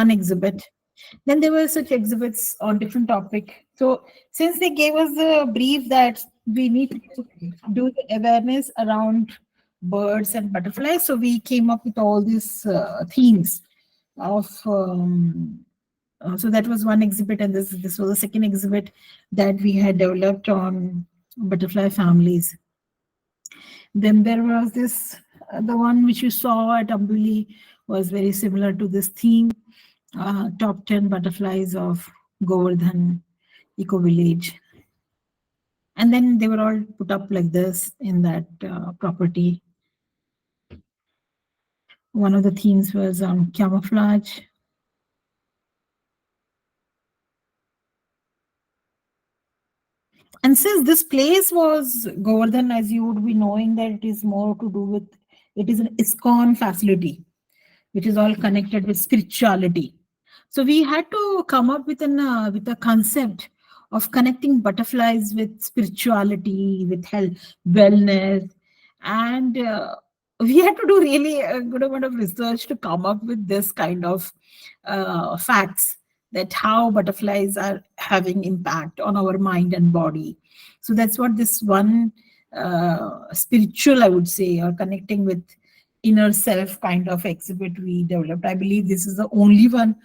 one exhibit. Then there were such exhibits on different topic. So since they gave us the brief that we need to do the awareness around birds and butterflies, so we came up with all these themes of. So that was one exhibit, and this was the second exhibit that we had developed on butterfly families. Then there was this, the one which you saw at Ambuli was very similar to this theme, top 10 butterflies of Govardhan Eco Village. And then they were all put up like this in that property. One of the themes was on camouflage. And since this place was Govardhan, as you would be knowing, that it is more to do with, it is an ISKCON facility, which is all connected with spirituality. So we had to come up with with a concept of connecting butterflies with spirituality, with health, wellness, and we had to do really a good amount of research to come up with this kind of facts, that how butterflies are having impact on our mind and body. So that's what this one spiritual, I would say, or connecting with inner self kind of exhibit we developed. I believe this is the only one,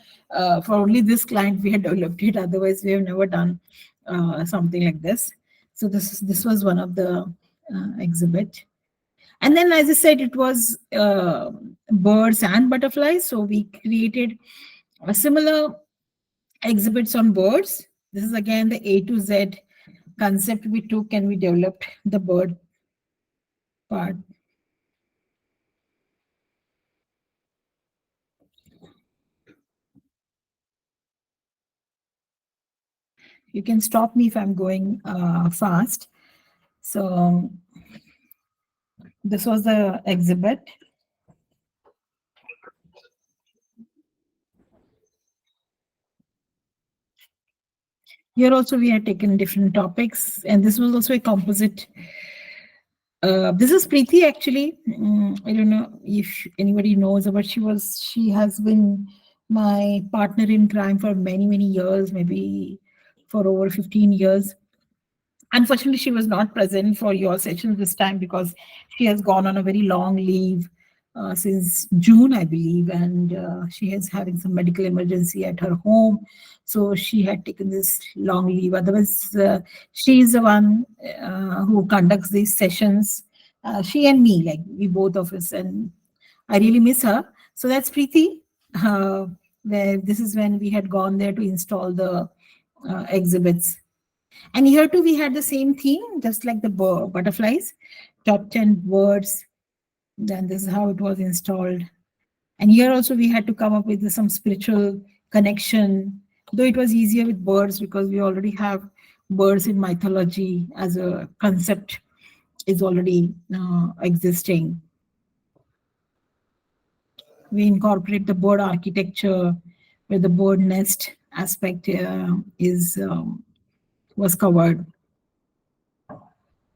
for only this client we had developed it. Otherwise, we have never done something like this. So this was one of the exhibit. And then, as I said, it was birds and butterflies. So we created a similar exhibits on birds. This is again the A to Z concept we took, and we developed the bird part. You can stop me if I'm going fast. So this was the exhibit. Here also we had taken different topics, and this was also a composite. This is Preeti actually. I don't know if anybody knows about. She has been my partner in crime for many, many years, maybe for over 15 years. Unfortunately, she was not present for your session this time because she has gone on a very long leave since June, I believe, and she is having some medical emergency at her home. So she had taken this long leave. Otherwise, she is the one who conducts these sessions. She and me, like we both of us, and I really miss her. So that's Preeti. Where this is when we had gone there to install the exhibits. And here too, we had the same theme, just like the butterflies, top 10 words. Then this is how it was installed. And here also we had to come up with some spiritual connection, though it was easier with birds because we already have birds in mythology as a concept is already existing. We incorporate the bird architecture where the bird nest aspect was covered.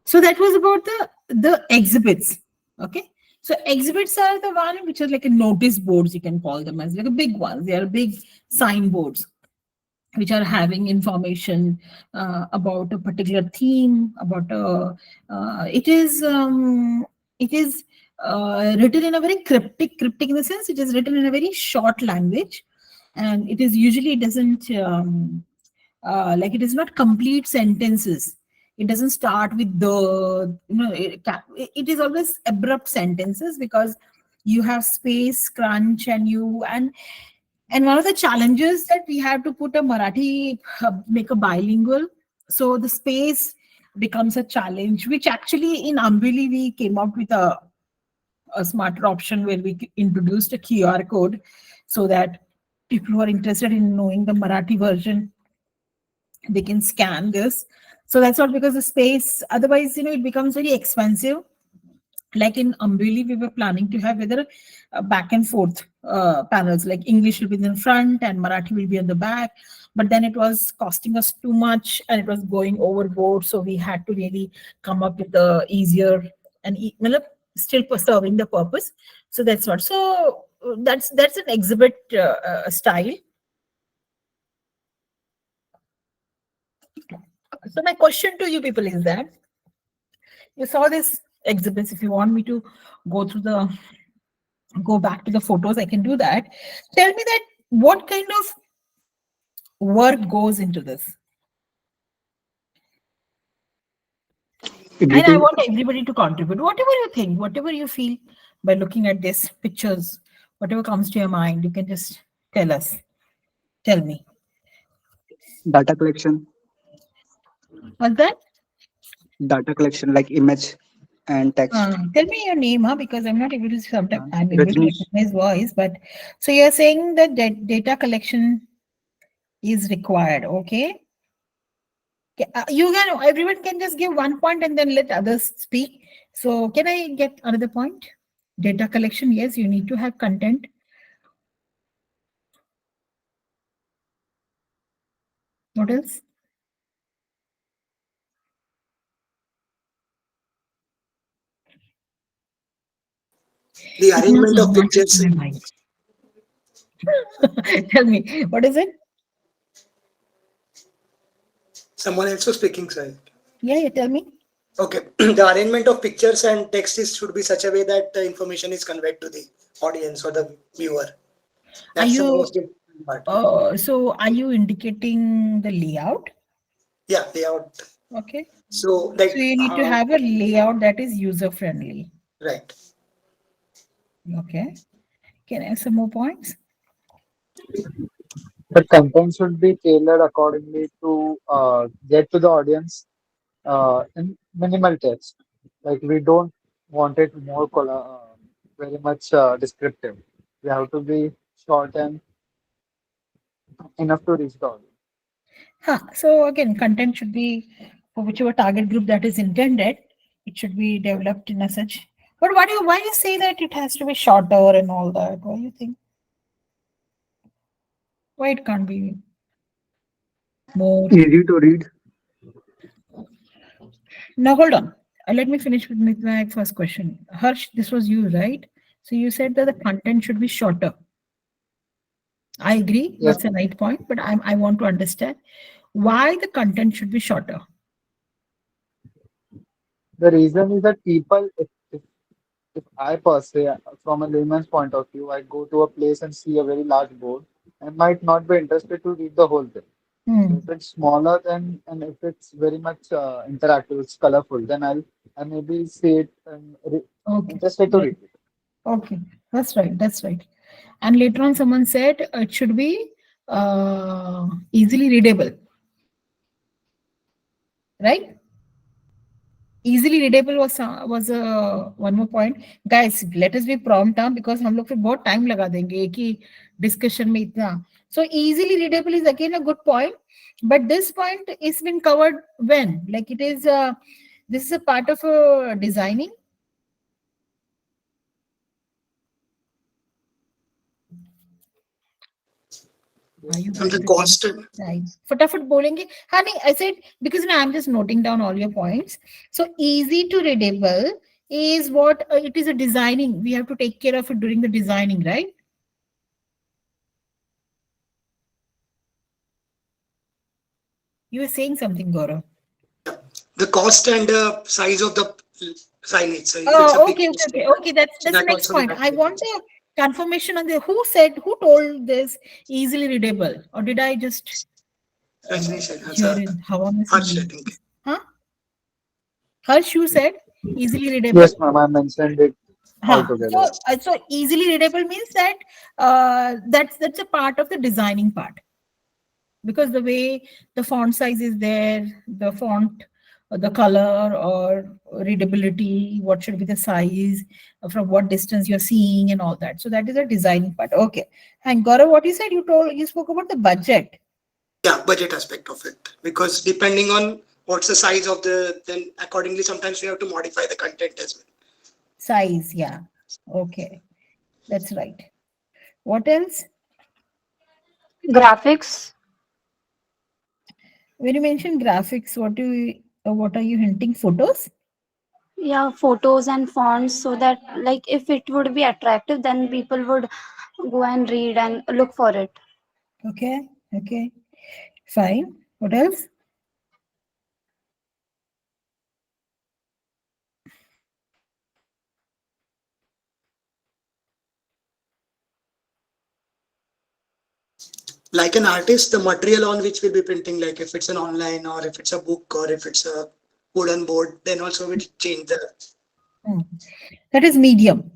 So that was about the exhibits. Okay. So exhibits are the one which are like a notice boards, you can call them as like a big ones. They are big signboards which are having information about a particular theme, about it is written in a very cryptic in the sense it is written in a very short language, and it is usually it doesn't like it is not complete sentences. It doesn't start with the, it is always abrupt sentences because you have space crunch and one of the challenges that we have to put a Marathi, make a bilingual, so the space becomes a challenge, which actually in Ambili we came up with a smarter option where we introduced a QR code so that people who are interested in knowing the Marathi version, they can scan this. So that's not because the space, otherwise, it becomes very expensive. Like in Ambili, we were planning to have whether back and forth panels, like English will be in the front and Marathi will be on the back. But then it was costing us too much and it was going overboard. So we had to really come up with the easier and still serving the purpose. So that's what. So that's an exhibit style. So my question to you people is that you saw this exhibits. If you want me to go through the go back to the photos, I can do that. Tell me that what kind of work goes into this, and I Editing. want everybody to contribute. Whatever you think, whatever you feel by looking at these pictures, whatever comes to your mind, you can just tell us. Tell me. Data collection. What's that? Data collection like image and text. Tell me your name, huh? Because I'm not able to. Sometimes I'm able to Rajnish. recognize voice, but so you're saying that data collection is required. Okay. You can. Everyone can just give one point and then let others speak. So can I get another point? Data collection. Yes, you need to have content. What else? The It's not arrangement of not pictures. my mind. Tell me, what is it? Someone else was speaking, sorry. Yeah, tell me. Okay. The arrangement of pictures and text is, should be such a way that the information is conveyed to the audience or the viewer. Are That's the you most important part. so are you indicating the layout? Yeah, layout. Okay. So, So like, you need to have a layout that is user friendly. right. Okay. Can I have some more points? The content should be tailored accordingly to get to the audience in minimal text. Like we don't want it more very much descriptive. We have to be short and enough to reach the audience. Huh. So again, content should be for whichever target group that is intended. It should be developed in a such. But why do you say that it has to be shorter and all that? Why do you think? Why it can't be more? Easy to read. Now hold on. Let me finish with my first question. Harsh, this was you, right? So you said that the content should be shorter. I agree. Yes, That's a right point. But I want to understand why the content should be shorter. the reason is that people, if I per se, from a layman's point of view, I go to a place and see a very large board, I might not be interested to read the whole thing. So Hmm. if it's smaller then and if it's very much interactive, it's colorful, then I maybe see it and Okay. interested to Right. read it. Okay. That's right. That's right. And later on, someone said it should be easily readable, right? Easily readable was one more point. Guys, let us be prompt huh? Because हम लोग फिर बहुत time लगा देंगे एक ही discussion में इतना. So easily readable is again a good point, but this point is been covered when like it is this is a part of designing. Are you And guys the with me? cost. Right. फटाफट बोलेंगे हाँ नहीं I said because now I'm just noting down all your points. So easy to readable is what it is a designing. We have to take care of it during the designing, right? You were saying something, Gaurav. Yeah. The cost and size of the signage. So it's a Oh, big okay, okay, cost. okay, okay. So That's the that next also we point. have I to look want into. the confirmation on the who said who told this easily readable, or did I just Rajni said, hear in Hawa mein sun Harsh, I liya? think. Huh? Harsh, you said easily readable. Yes, ma'am, I mentioned it Huh. altogether. So easily readable means that that's a part of the designing part because the way the font size is there, the font, the color or readability, what should be the size, from what distance you're seeing, and all that. So that is a designing part. Okay. And Gaurav, what you said, you spoke about the budget Yeah, budget aspect of it. Because depending on what's the size of the, then accordingly, sometimes we have to modify the content as well. size. Yeah. Okay. That's right. What else? Graphics. When you mention graphics, what are you hinting? Photos? Yeah, photos and fonts, so that like if it would be attractive, then people would go and read and look for it. Okay, okay, fine. What else? Like an artist, the material on which we'll be printing, like if it's an online or if it's a book or if it's a wooden board, then also we change the Hmm. That is medium.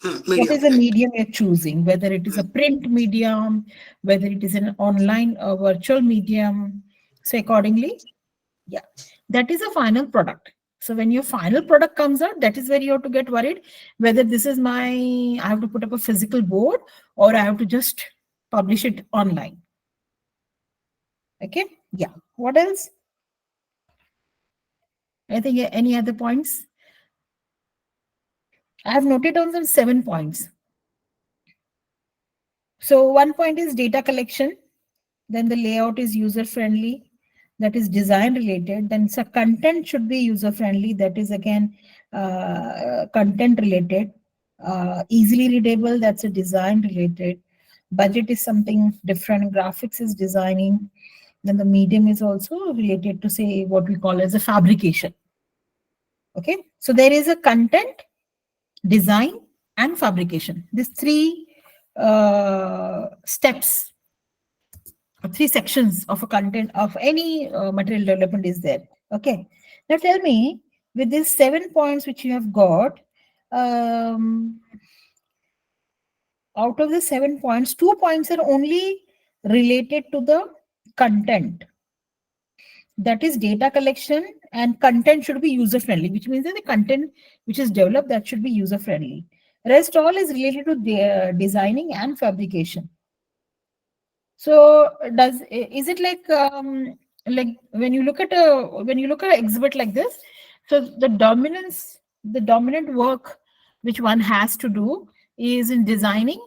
What medium. is the Right. medium you're choosing? Whether it is a print medium, whether it is an online or virtual medium. So accordingly, yeah, that is a final product. So when your final product comes out, that is where you have to get worried whether this is my, I have to put up a physical board or I have to just publish it online. Okay. Yeah. What else? I think any other points? I have noted down some 7 points. So one point is data collection. Then the layout is user friendly. That is design related. Then so content should be user friendly. That is again content related. Easily readable. That's a design related. Budget is something different. Graphics is designing. Then the medium is also related to say what we call as a fabrication. Okay. So there is a content, design, and fabrication. These three steps, or three sections of a content of any material development is there. Okay. Now tell me, with these 7 points which you have got, um, out of the 7 points, 2 points are only related to the content. That is data collection, and content should be user friendly, which means that the content which is developed that should be user friendly. Rest all is related to the designing and fabrication. So does is it like when you look at an exhibit like this, so the dominant work which one has to do is in designing.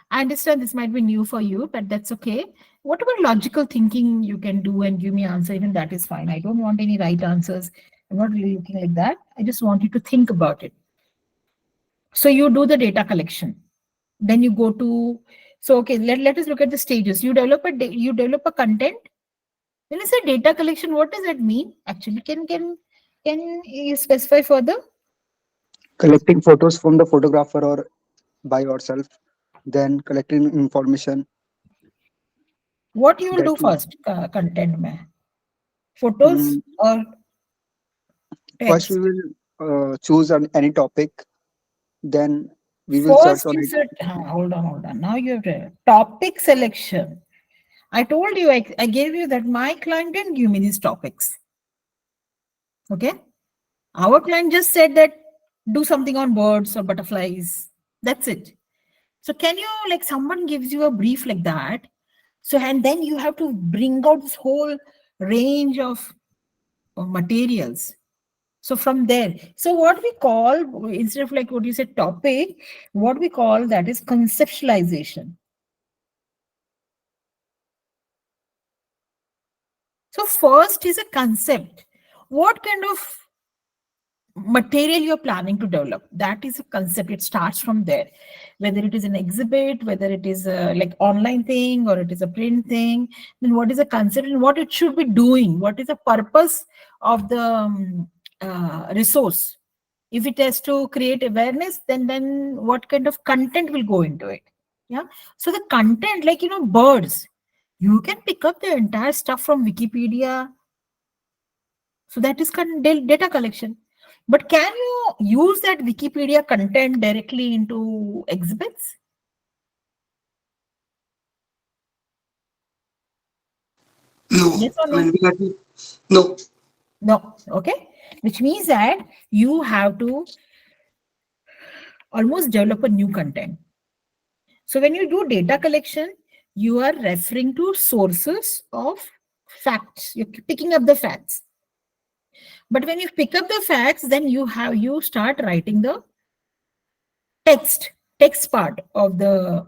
I understand this might be new for you, but that's okay. What about logical thinking you can do and give me answer? Even that is fine. I don't want any right answers. I'm not really looking like that. I just want you to think about it. So you do the data collection. Then you go to, so okay, let us look at the stages. You develop a content. When you say data collection, what does that mean? Actually, can you specify further? Collecting photos from the photographer or by yourself, then collecting information What you will that do we, first, content mein? Photos mm, or first we text? will choose any topic, then we will search First, on you it. said, hold on. Now you have to topic selection. I told you, I gave you that my client didn't give me these topics. Okay. Our client just said that do something on birds or butterflies. That's it. So can you, like someone gives you a brief like that? So, and then you have to bring out this whole range of materials. So from there, so what we call, instead of like what you said topic, what we call that is conceptualization. So first is a concept. What kind of material you're planning to develop? That is a concept. It starts from there. Whether it is an exhibit, whether it is a like online thing or it is a print thing, then what is a concept and what it should be doing? What is the purpose of the resource? If it has to create awareness, then what kind of content will go into it? Yeah. So the content, like birds, you can pick up the entire stuff from Wikipedia. So that is data collection. But can you use that Wikipedia content directly into exhibits? No, Yes or I mean no? we have to, no. No. Okay. Which means that you have to almost develop a new content. So when you do data collection, you are referring to sources of facts. You're picking up the facts. But when you pick up the facts, then you start writing the text part of the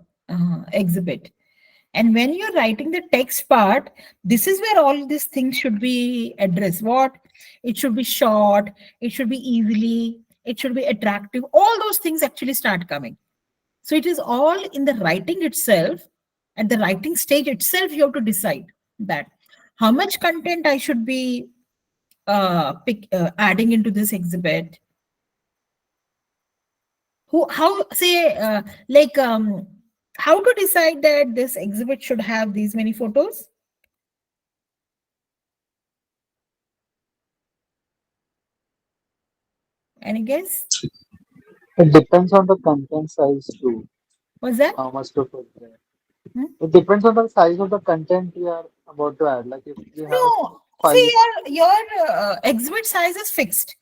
exhibit. And when you're writing the text part, this is where all these things should be addressed. What? It should be short, it should be easily, it should be attractive. All those things actually start coming. So it is all in the writing itself. At the writing stage itself, you have to decide that how much content I should be adding into this exhibit. How say like how to decide that this exhibit should have these many photos? Any guess? It depends on the content size too. What's that? How much to put there. Hmm? It depends on the size of the content we are about to add. Like if we have No, see, five, your exhibit size is fixed.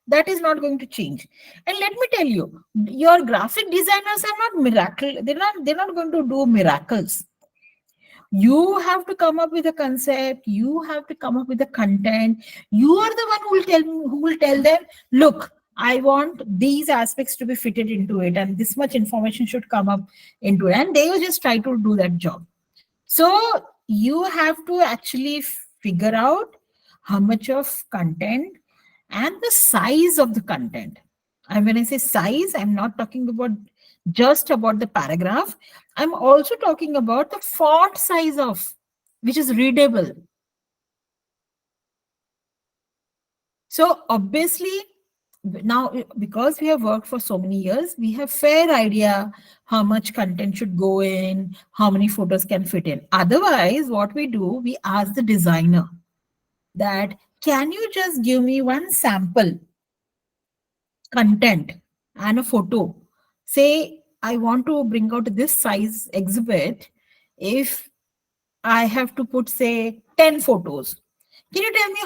That is not going to change. And let me tell you, your graphic designers are not miracle. They're not going to do miracles. You have to come up with a concept. You have to come up with the content. You are the one who will tell them, look, I want these aspects to be fitted into it, and this much information should come up into it. And they will just try to do that job. So you have to actually figure out how much of content and the size of the content. And when I say size, I'm not talking about just about the paragraph. I'm also talking about the font size of which is readable. So obviously now, because we have worked for so many years, we have fair idea how much content should go in, how many photos can fit in. Otherwise, what we do, we ask the designer that, can you just give me one sample content and a photo? Say, I want to bring out this size exhibit. If I have to put, say, 10 photos, can you tell me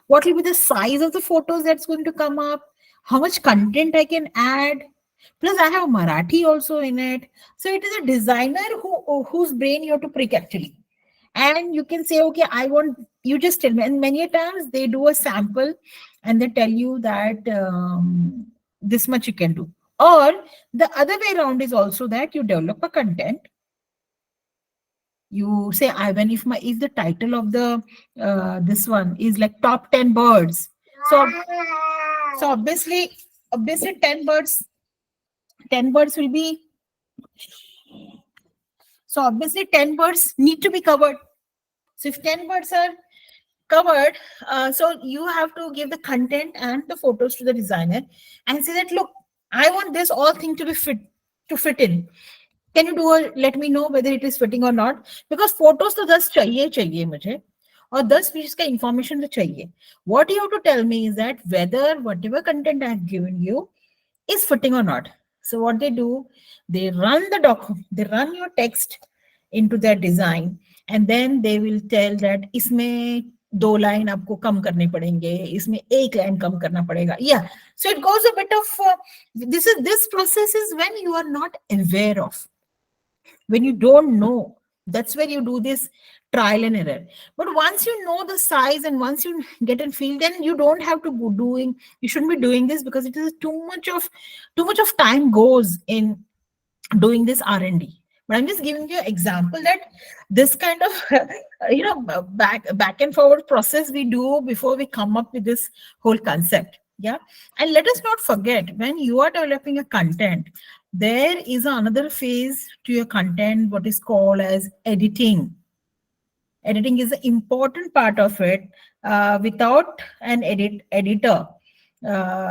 what will be the size of the photos that's going to come up? How much content I can add? Plus, I have Marathi also in it. So it is a designer whose brain you have to prick actually. And you can say, okay, I want, you just tell me. And many times they do a sample and they tell you that this much you can do. Or the other way around is also that you develop a content. You say, when if the title of the this one is like top 10 birds, so obviously 10 birds will be, so obviously 10 birds need to be covered. So if 10 birds are covered, so you have to give the content and the photos to the designer and say that, look, I want this all thing to be fit in. Can you let me know whether it is fitting or not? Because photos तो 10 चाहिए मुझे, और 10 piece का information तो चाहिए. What you have to tell me is that whether whatever content I have given you is fitting or not. So what they do, they run your text into their design, and then they will tell that इसमें 2 line आपको कम करने पड़ेंगे, इसमें 1 line कम करना पड़ेगा. Yeah, so it goes a bit of this process is when you are not aware of, when you don't know. That's where you do this trial and error. But once you know the size and once you get and feel, then you don't have to you shouldn't be doing this, because it is too much of time goes in doing this R&D. But I'm just giving you an example that this kind of back and forward process we do before we come up with this whole concept. Yeah. And let us not forget, when you are developing a content, there is another phase to your content, what is called as editing. Editing is an important part of it. Without an editor,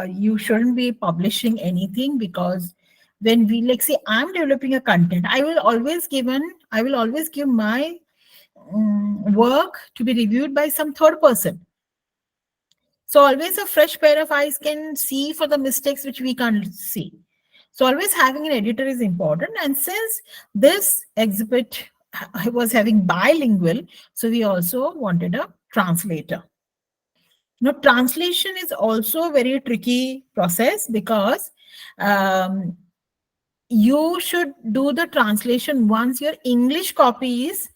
you shouldn't be publishing anything, because when we, like, say, I'm developing a content, I will always give my work to be reviewed by some third person. So always a fresh pair of eyes can see for the mistakes which we can't see. So always having an editor is important. And since this exhibit was having bilingual, so we also wanted a translator. Now, translation is also a very tricky process, because you should do the translation once your English copy is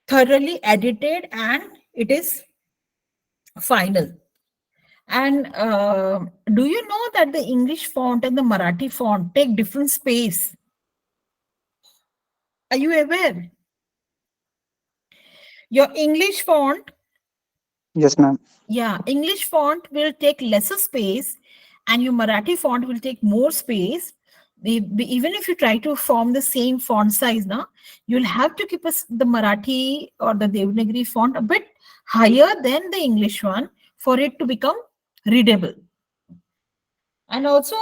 thoroughly edited and it is final. And do you know that the English font and the Marathi font take different space? Are you aware? Your English font, Yes, ma'am. yeah, English font will take lesser space, and your Marathi font will take more space. Even if you try to form the same font size, now you'll have to keep the Marathi or the Devanagari font a bit higher than the English one for it to become readable. And also,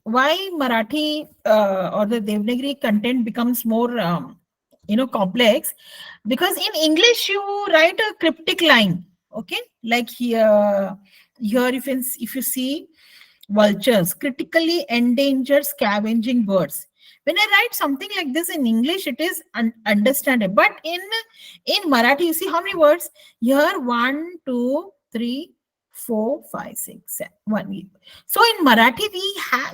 why Marathi or the Devanagari content becomes more, complex, because in English you write a cryptic line, okay, like here if you see vultures, critically endangered scavenging birds. When I write something like this in English, it is understandable. But in Marathi, you see how many words here? One, two, three, four, five, six, seven. One. So in Marathi,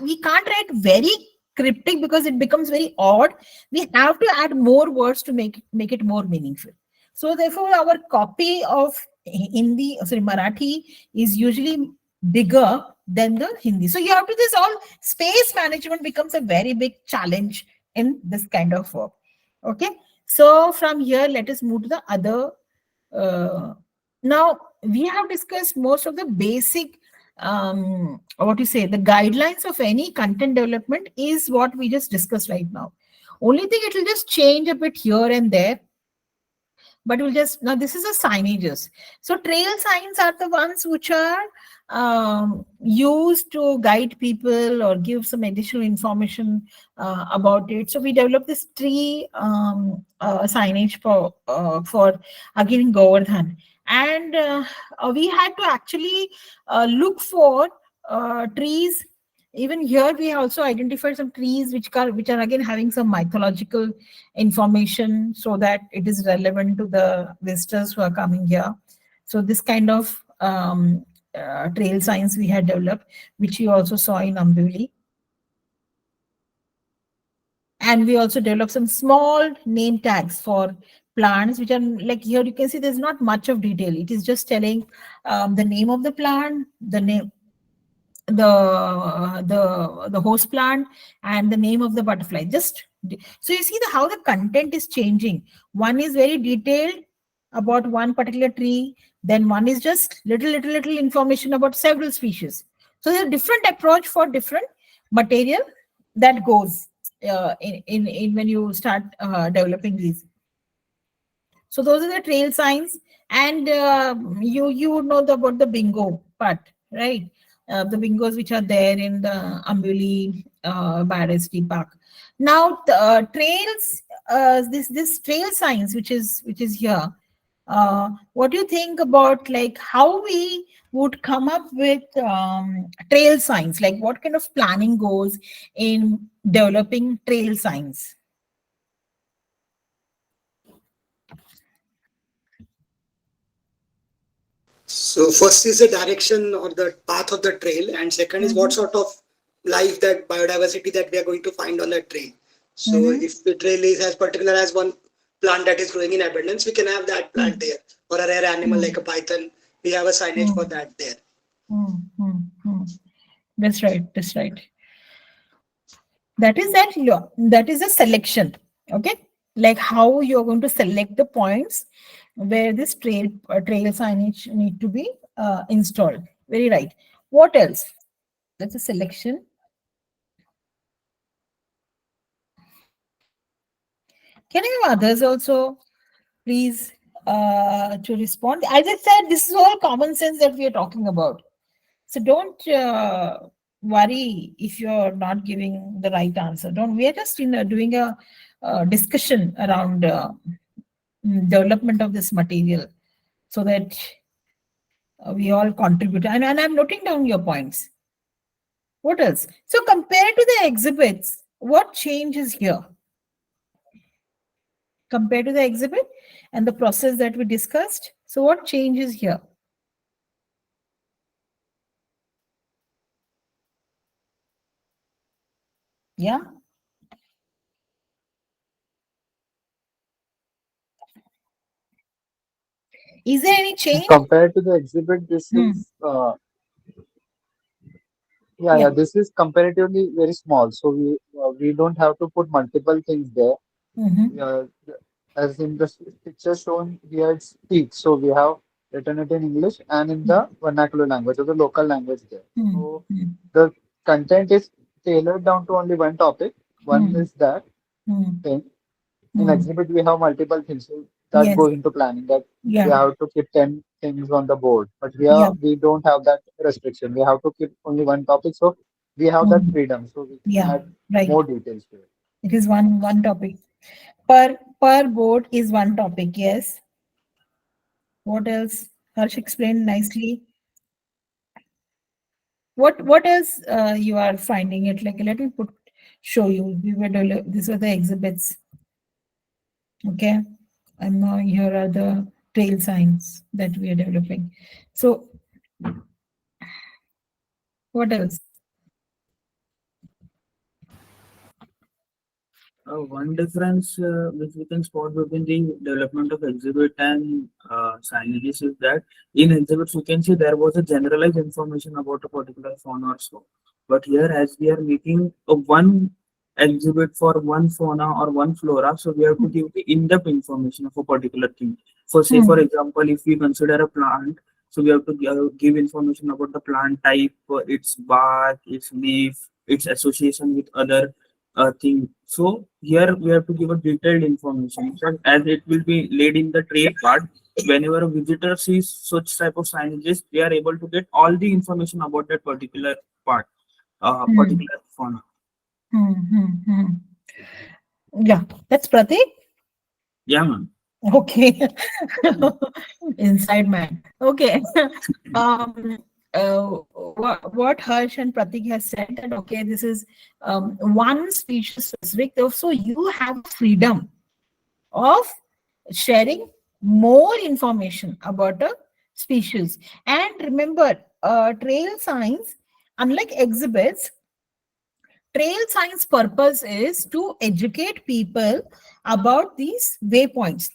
we can't write very cryptic because it becomes very odd. We have to add more words to make it more meaningful. So therefore, our copy of Marathi is usually bigger than the Hindi. So you have to this all space management becomes a very big challenge in this kind of work. Okay. So from here, let us move to the other. Now we have discussed most of the basic what you say the guidelines of any content development is what we just discussed right now. Only thing it will just change a bit here and there, but we'll just now this is a signages. So trail signs are the ones which are used to guide people or give some additional information about it. So we developed this tree signage for again in Govardhan, and we had to actually look for trees. Even here we also identified some trees which are again having some mythological information so that it is relevant to the visitors who are coming here. So this kind of trail signs we had developed, which you also saw in Ambuli. And we also developed some small name tags for plants, which are like here you can see there's not much of detail. It is just telling the name of the plant, the name, the host plant, and the name of the butterfly. So you see how the content is changing. One is very detailed about one particular tree, then one is just little information about several species. So there's a different approach for different material that goes in when you start developing these. So those are the trail signs, and you would know about the bingo part, right? The bingos which are there in the Ambuli Biodiversity Park. Now the trails, this trail signs which is here. What do you think about like how we would come up with trail signs? Like what kind of planning goes in developing trail signs? So first is the direction or the path of the trail, and second is what Mhm. sort of life, that biodiversity that we are going to find on that trail. So Mhm. if the trail is as particular as one plant that is growing in abundance, we can have that plant Mm, there. Or a rare animal like mm, a python, we have a signage for mm, that there. mm. That's right. That's right. That is a selection. Okay, like how you're going to select the points where this trail signage need to be installed. Very right. What else? That's a selection. Can I have others also, please, to respond? As I said, this is all common sense that we are talking about. So don't worry if you're not giving the right answer. Don't. We are just doing a discussion around development of this material so that we all contribute. And I'm noting down your points. What else? So compared to the exhibits, what changes here? Compared to the exhibit and the process that we discussed. So what changes here? Yeah. Is there any change? Compared to the exhibit, this Hmm. is yeah, Yeah. yeah, this is comparatively very small. So we don't have to put multiple things there. Mm-hmm. uh, as in the picture shown here, it's speech. So we have written it in English and in the vernacular language or the local language there. So Mm-hmm. the content is tailored down to only one topic. One Mm-hmm. is that Mm-hmm. thing. In Mm-hmm. exhibit, we have multiple things so that Yes. goes into planning. That we Yeah. have to keep 10 things on the board. But here Yeah. we don't have that restriction. We have to keep only one topic. So we have that Mm-hmm. freedom. So we can Yeah. add Right. more details to it. It is one topic. Per board is one topic. Yes. What else? Harsh explained nicely. What else you are finding it like? Let me show you. These were the exhibits. Okay. And now here are the trail signs that we are developing. So what else? One difference which we can spot between the development of exhibit and signages is that in exhibits we can see there was a generalized information about a particular fauna or so. But here, as we are making a one exhibit for one fauna or one flora, so we have to give the in-depth information of a particular thing. For say, for Hmm. example, if we consider a plant, so we have to give information about the plant type, its bark, its leaf, its association with other thing. So here we have to give a detailed information. So as it will be laid in the trail part, whenever a visitor sees such type of signages, they are able to get all the information about that particular part, Hmm. particular fauna. Hmm. Hmm. Hmm. Yeah, that's Pratik. Yeah, ma'am. Okay. Inside man. Okay. um what Harsh and Pratik has said that okay, this is one species specific. So you have freedom of sharing more information about a species. And remember, trail signs, unlike exhibits, trail science purpose is to educate people about these waypoints.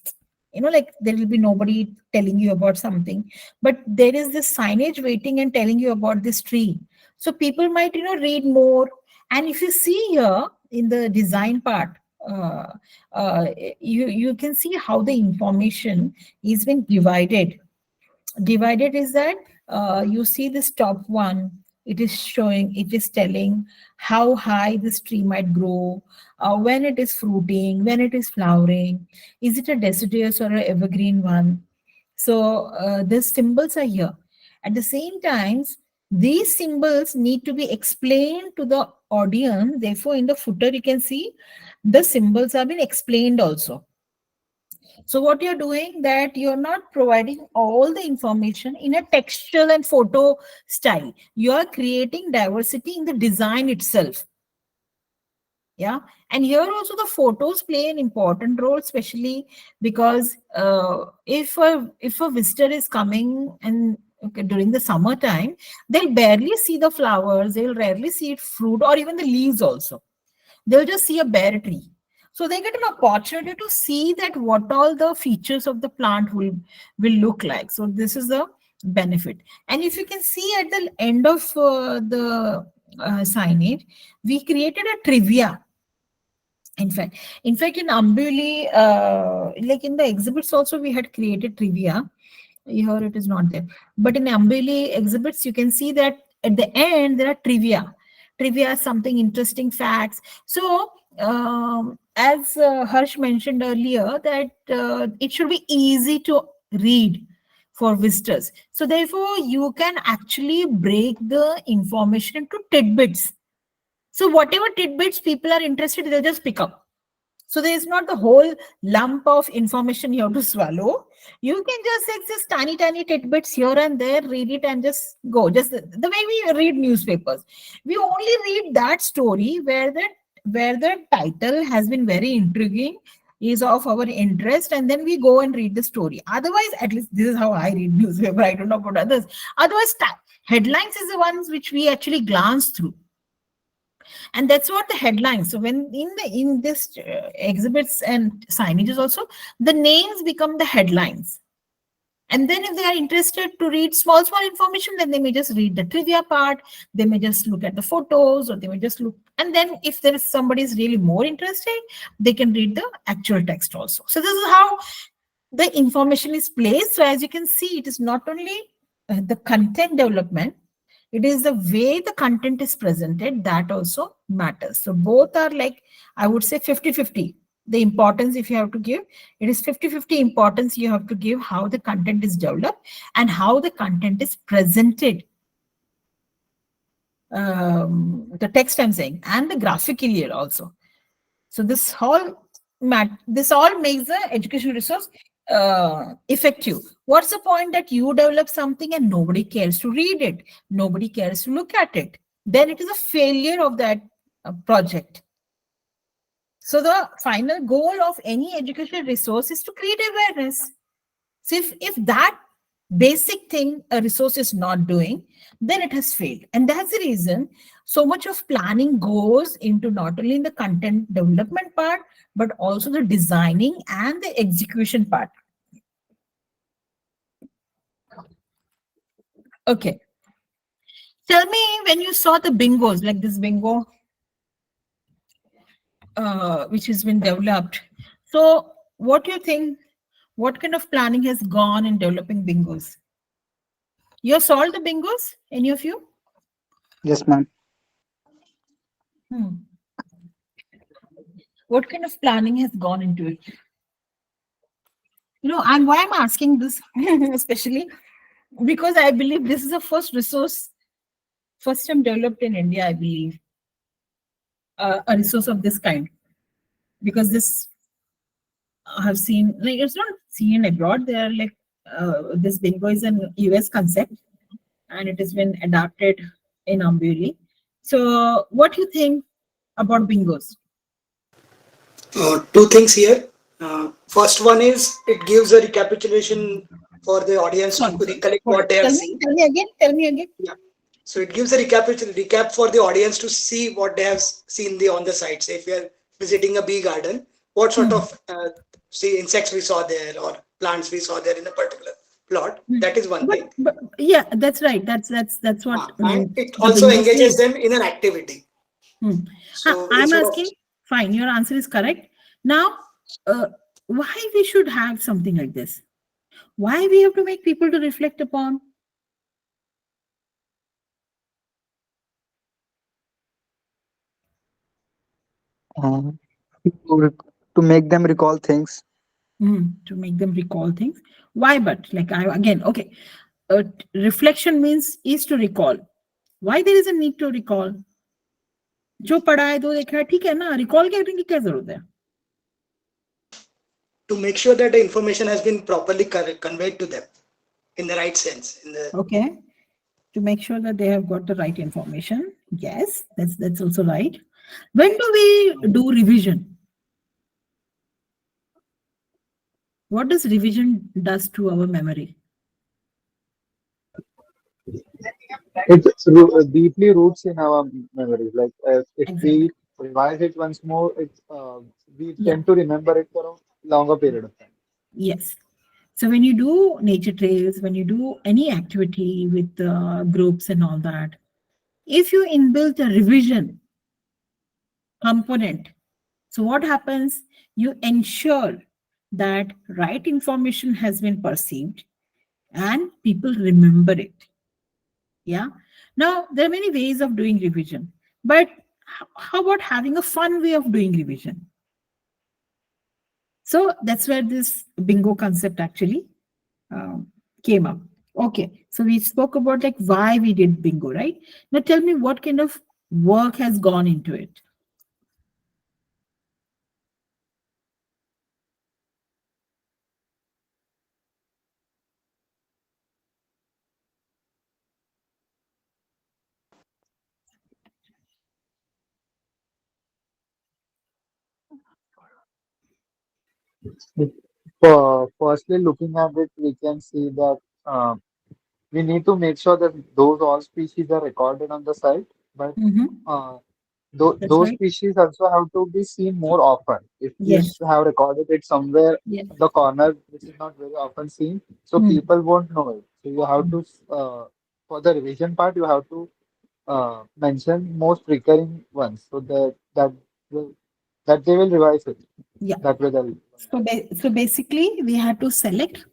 Like there will be nobody telling you about something, but there is this signage waiting and telling you about this tree. So people might, read more. And if you see here in the design part, uh, uh, you can see how the information is being divided is that you see this top one, it is telling how high this tree might grow, when it is fruiting, when it is flowering, is it a deciduous or an evergreen one. So these symbols are here. At the same times, these symbols need to be explained to the audience. Therefore, in the footer, you can see the symbols have been explained also. So what you're doing that you're not providing all the information in a textual and photo style. You are creating diversity in the design itself. Yeah. And here also the photos play an important role, especially because if a visitor is coming and okay, during the summertime, they'll barely see the flowers, they'll rarely see fruit or even the leaves also. They'll just see a bare tree. So they get an opportunity to see that what all the features of the plant will look like. So this is the benefit. And if you can see at the end of the signage, we created a trivia. In fact, in Ambuli, like in the exhibits also, we had created trivia. Here it is not there. But in Ambili exhibits, you can see that at the end there are trivia. Trivia, something interesting facts. So, as Harsh mentioned earlier, that it should be easy to read for visitors. So, therefore, you can actually break the information into tidbits. So, whatever tidbits people are interested, they'll just pick up. So there is not the whole lump of information you have to swallow. You can just take just tiny, tiny tidbits here and there, read it and just go. Just the way we read newspapers. We only read that story where the title has been very intriguing, is of our interest, and then we go and read the story. Otherwise, at least this is how I read newspaper. I don't know about others. Otherwise, headlines is the ones which we actually glance through, and that's what the headlines. So when in this exhibits and signages also, the names become the headlines, And then if they are interested to read small information, then they may just read the trivia part, they may just look at the photos, or they may just look. And then if there is somebody is really more interested, they can read the actual text also. So this is how the information is placed. So as you can see, it is not only the content development, it is the way the content is presented that also matters. So both are like, I would say 50-50. The importance, if you have to give, it is 50-50 importance you have to give how the content is developed and how the content is presented. The text I'm saying, and the graphically also. So this all makes the educational resource effective. What's the point that you develop something and nobody cares to read it, nobody cares to look at it? Then it is a failure of that project. So the final goal of any educational resource is to create awareness. So if that basic thing a resource is not doing, then it has failed. And that's the reason so much of planning goes into not only in the content development part, but also the designing and the execution part. Okay. Tell me, when you saw the bingos, like this bingo, which has been developed. So what do you think? What kind of planning has gone in developing bingos? You have solved the bingos, any of you? Yes, ma'am. Hmm. What kind of planning has gone into it? And why I'm asking this, especially because I believe this is the first resource, first time developed in India, I believe, a resource of this kind. Because this I have seen, like, it's not seen abroad. They are like, this bingo is an US concept and it has been adapted in Ambuli. So, what do you think about bingos? Two things here. First one is it gives a recapitulation for the audience to Sorry, recollect hold what on. they have seen. Tell me again. Tell me again. Yeah. So it gives a recap for the audience to see what they have seen on the site. Say if we are visiting a bee garden, what sort Hmm. of say insects we saw there or plants we saw there in a particular plot. Hmm. That is one thing. But yeah, that's right. That's what And it the also bingo engages says. them in an activity. Hmm. So I'm instead of asking. Fine, your answer is correct. Now, uh, why we should have something like this? Why we have to make people to reflect upon? Uh, to make them recall things. To make them recall things. Why? But like I again, okay. Reflection means is to recall. Why there is a need to recall? जो पढ़ा है तो देखा है ठीक है ना recall करने की क्या जरूरत है to make sure that the information has been properly conveyed to them in the right sense. In the Okay, to make sure that they have got the right information. Yes, that's also right. When do we do revision? What does revision does to our memory? Deeply roots in our memory. Like if Exactly. we revise it once more, we Yeah. tend to remember it for a longer period of time. Yes. So when you do nature trails, when you do any activity with groups and all that, if you inbuilt a revision component, so what happens? You ensure that right information has been perceived and people remember it. Yeah. Now, there are many ways of doing revision, but how about having a fun way of doing revision? So that's where this bingo concept actually came up. Okay, so we spoke about like why we did bingo, right? Now tell me what kind of work has gone into it. Firstly, looking at it, we can see that we need to make sure that those all species are recorded on the site. But Mhm. uh, That's Those right. species also have to be seen more often. If you Yes. have recorded it somewhere Yes. in the corner, which is not very often seen, so Hmm. people won't know it. So you have Hmm. to, for the revision part, you have to mention most recurring ones, so will, that they will revise it. Yeah. That way they'll. So basically, we had to select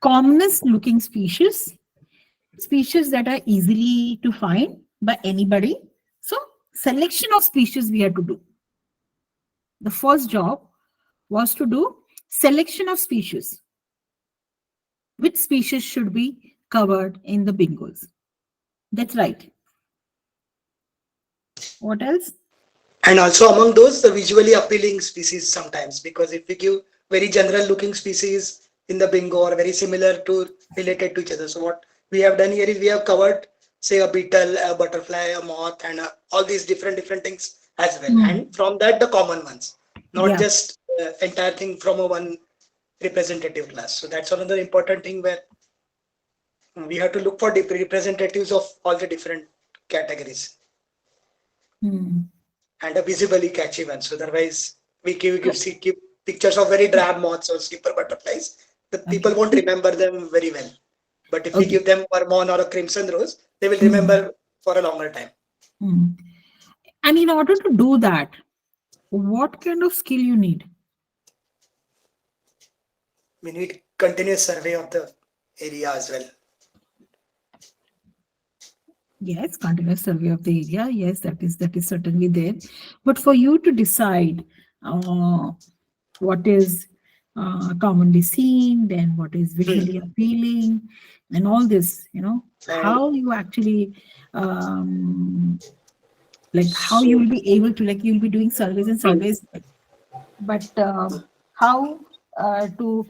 commonest looking species that are easily to find by anybody. So selection of species we had to do. The first job was to do selection of species. Which species should be covered in the bingos? That's right. What else? And also among those, the visually appealing species sometimes, because if we give very general looking species in the bingo or very similar to related to each other. So what we have done here is we have covered, say, a beetle, a butterfly, a moth, and all these different things as well. Hmm. And from that, the common ones, not Yeah. just entire thing from a one representative class. So that's another important thing where we have to look for representatives of all the different categories Hmm. and a visibly catchy one. So otherwise, So, keep pictures of very drab moths or skipper butterflies. The people okay. won't remember them very well. But if we Okay. give them vermon or a crimson rose, they will Hmm. remember for a longer time. Hmm. And in order to do that, what kind of skill you need? We need continuous survey of the area as well. Yes, continuous survey of the area. Yes, that is certainly there. But for you to decide what is commonly seen, then what is Hmm. visually appealing, and all this, And how you actually like how you so, will be able to, like, you'll be doing surveys and hmm. surveys, but how to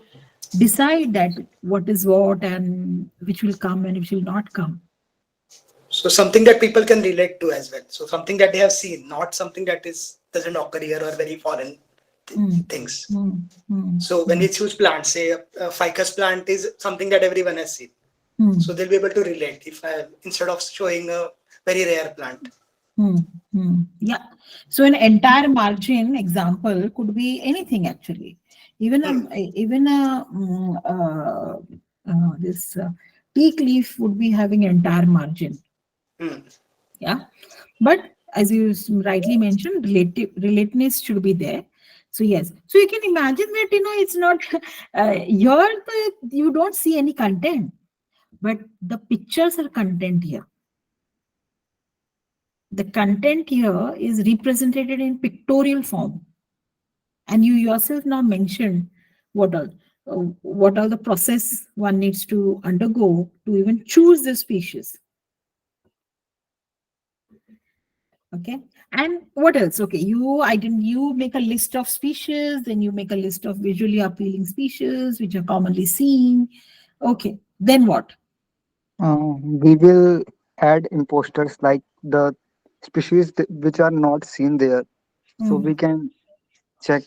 decide that what is what and which will come and which will not come. So something that people can relate to as well. So something that they have seen, not something that is doesn't occur here or very foreign Mm, things. mm, mm, So when mm, we choose plants, say a ficus plant is something that everyone has seen. So mm, they'll be able to relate if I instead of showing a very rare plant. mm, yeah. So an entire margin example could be anything actually. Even Hmm. this teak leaf would be having entire margin. Hmm. Yeah. But as you rightly mentioned, relatedness should be there. So yes, so you can imagine that, it's not you don't see any content, but the pictures are content here. The content here is represented in pictorial form, and you yourself now mentioned what all what are the process one needs to undergo to even choose the species. Okay. And what else? Okay, you make a list of species, then you make a list of visually appealing species which are commonly seen. Okay, then what? We will add imposters like the species which are not seen there, so Hmm. we can check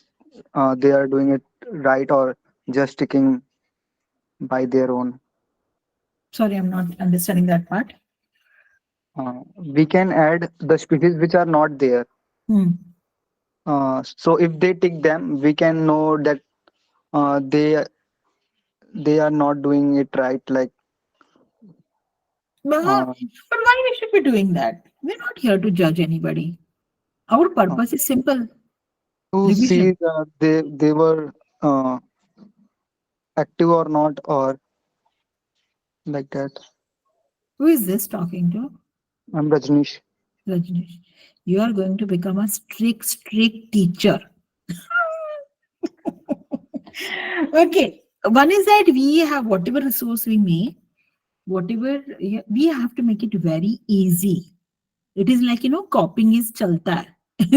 they are doing it right or just sticking by their own. Sorry, I'm not understanding that part. We can add the species which are not there. Hmm. So if they tick them, we can know that they are not doing it right. Like But uh, why we should be doing that? We're not here to judge anybody. Our uh, purpose is simple: to see revision. they were active or not, or like that. Who is this talking to? I'm Rajnish. Rajneesh. You are going to become a strict teacher. Okay. One is that we have whatever resource we make, whatever we have to make it very easy. It is like, copying is chalta hai,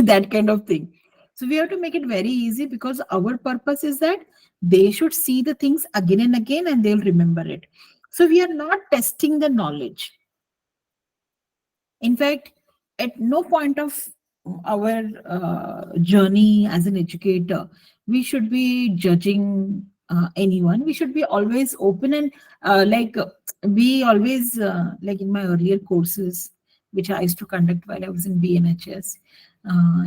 that kind of thing. So we have to make it very easy because our purpose is that they should see the things again and again and they'll remember it. So we are not testing the knowledge. In fact, at no point of our journey as an educator, we should be judging anyone. We should be always open and we always, like in my earlier courses, which I used to conduct while I was in BNHS.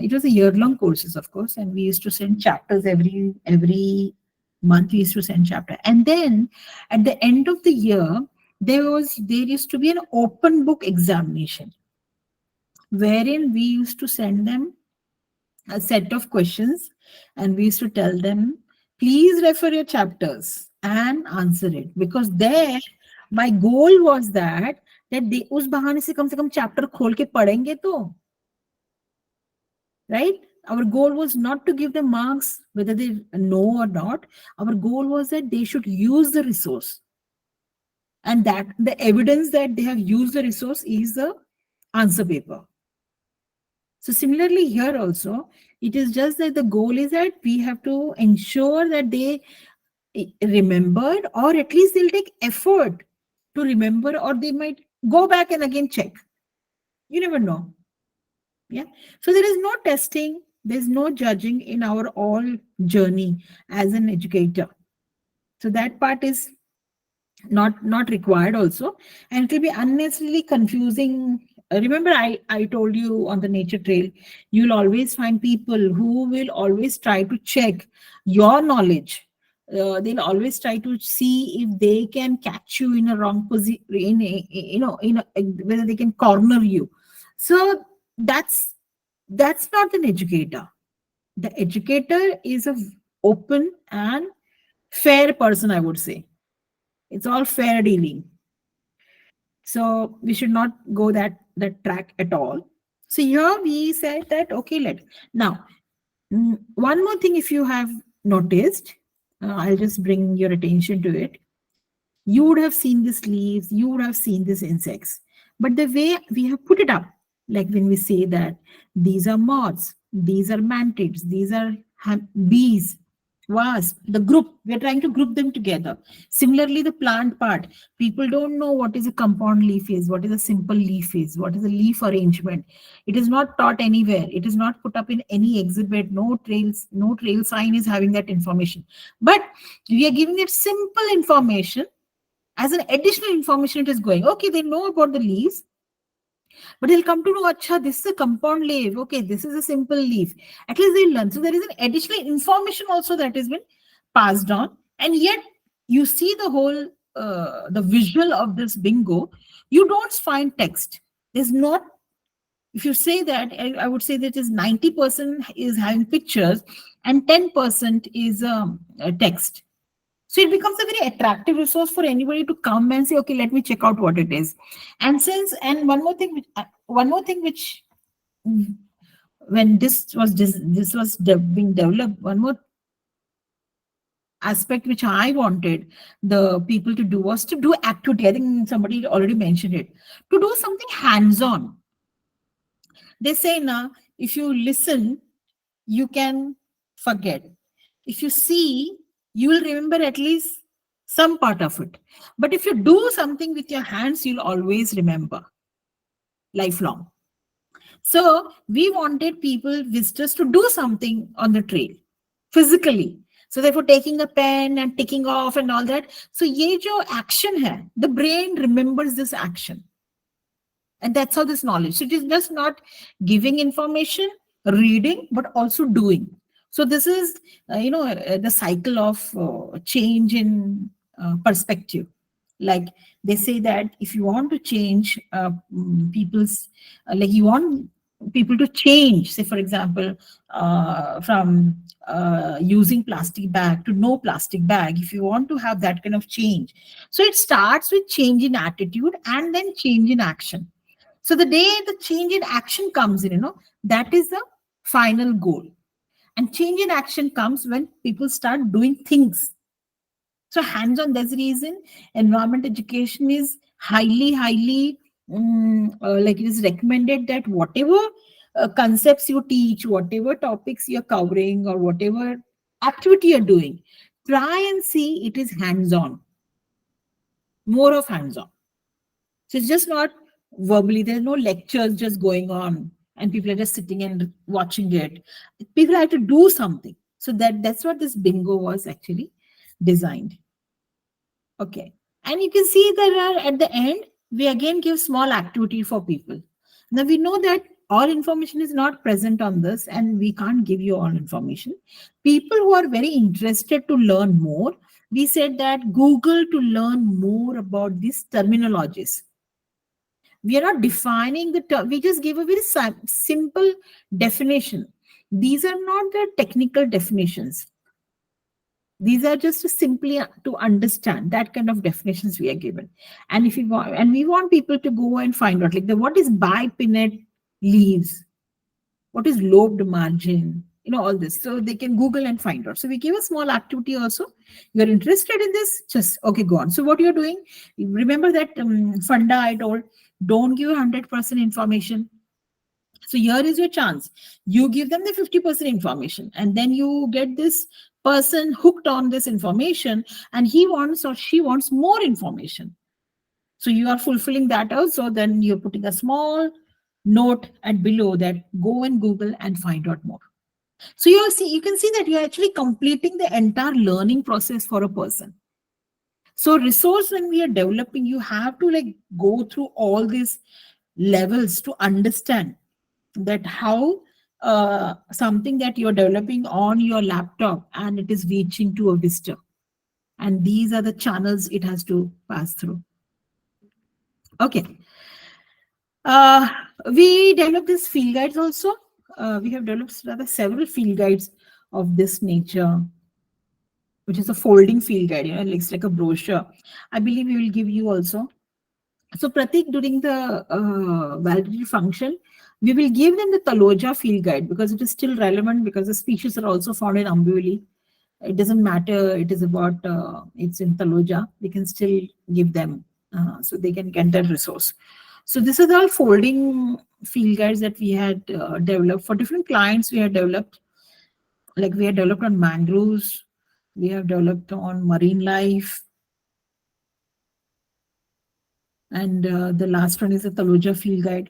It was a year-long courses, of course, and we used to send chapters every month. We used to send chapter, and then at the end of the year, there used to be an open book examination wherein we used to send them a set of questions, and we used to tell them, please refer your chapters and answer it, because there my goal was that they उस बहाने से कम chapter खोल के पढ़ेंगे तो, right? Our goal was not to give them marks whether they know or not. Our goal was that they should use the resource, and that the evidence that they have used the resource is the answer paper. So similarly here also, it is just that the goal is that we have to ensure that they remembered, or at least they'll take effort to remember, or they might go back and again check. You never know. Yeah. So there is no testing, there's no judging in our all journey as an educator. So that part is not required also, and it will be unnecessarily confusing. Remember, I told you on the nature trail, you'll always find people who will always try to check your knowledge. They'll always try to see if they can catch you in a wrong position, whether they can corner you. So that's not an educator. The educator is a open and fair person, I would say. It's all fair dealing. So we should not go that track at all. So here we said that, okay, now one more thing, if you have noticed, I'll just bring your attention to it. You would have seen these leaves, you would have seen these insects, but the way we have put it up, like when we say that these are moths, these are mantids, these are bees, wasp, the group, we're trying to group them together. Similarly, the plant part, people don't know what is a compound leaf is, what is a simple leaf is, what is a leaf arrangement. It is not taught anywhere, it is not put up in any exhibit, no trail sign is having that information, but we are giving it simple information. As an additional information, it is going, okay, they know about the leaves, but they'll come to know, acha, this is a compound leaf, okay, this is a simple leaf. At least they'll learn. So there is an additional information also that has been passed on. And yet you see the whole, the visual of this bingo, you don't find text. There's not, if you say that, I would say that is 90% is having pictures and 10% is text. So it becomes a very attractive resource for anybody to come and say, okay, let me check out what it is. And one more thing, which when this was being developed, one more aspect which I wanted the people to do was to do activity. I think somebody already mentioned it. To do something hands-on. They say now, if you listen, you can forget. If you see, you will remember at least some part of it. But if you do something with your hands, you'll always remember lifelong. So we wanted visitors to do something on the trail physically. So therefore taking a pen and ticking off and all that. So ye jo action hai, the brain remembers this action. And that's how this knowledge. So it is just not giving information, reading, but also doing. So this is, the cycle of change in perspective. Like they say that if you want to change people's, like you want people to change, say for example, from using plastic bag to no plastic bag, if you want to have that kind of change. So it starts with change in attitude and then change in action. So the day the change in action comes in, that is the final goal. And change in action comes when people start doing things. So hands-on, that's the reason environment education is highly, like it is recommended that whatever concepts you teach, whatever topics you're covering, or whatever activity you're doing, try and see it is hands-on, more of hands-on. So it's just not verbally, there's no lectures just going on and people are just sitting and watching it. People have to do something. So that's what this bingo was actually designed. Okay. And you can see that at the end, we again give small activity for people. Now we know that all information is not present on this, and we can't give you all information. People who are very interested to learn more, we said that Google to learn more about these terminologies. We are not defining the term, we just give a very simple definition. These are not the technical definitions. These are just simply to understand that kind of definitions we are given. And if we want, and we want people to go and find out, like what is bipinnate leaves, what is lobed margin, all this. So they can Google and find out. So we give a small activity also. You're interested in this, just okay, go on. So what you're doing, remember that funda I told, don't give 100% information. So here is your chance. You give them the 50% information, and then you get this person hooked on this information, and he wants or she wants more information. So you are fulfilling that also. Then you're putting a small note at below that go and Google and find out more. So you can see that you're actually completing the entire learning process for a person. So resource, when we are developing, you have to like go through all these levels to understand that how something that you're developing on your laptop and it is reaching to a visitor. And these are the channels it has to pass through. Okay. Uh, we developed these field guides also. We have developed rather several field guides of this nature, which is a folding field guide, it looks like a brochure. I believe we will give you also. So Pratik, during the validity function, we will give them the Taloja field guide because it is still relevant, because the species are also found in Ambuli. It doesn't matter, it is about, it's in Taloja, we can still give them so they can get that resource. So this is all folding field guides that we had developed for different clients. We had developed, like we had developed on mangroves, we have developed on marine life, and the last one is a Taloja field guide,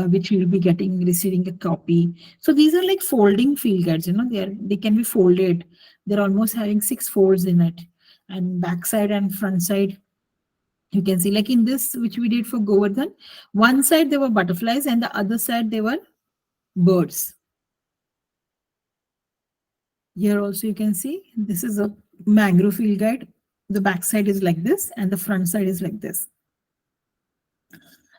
which you will be receiving a copy. So these are like folding field guides, they can be folded. They're almost having 6 folds in it, and backside and front side. You can see, like in this, which we did for Govardhan, one side there were butterflies and the other side there were birds. Here also you can see, this is a mangrove field guide. The back side is like this and the front side is like this.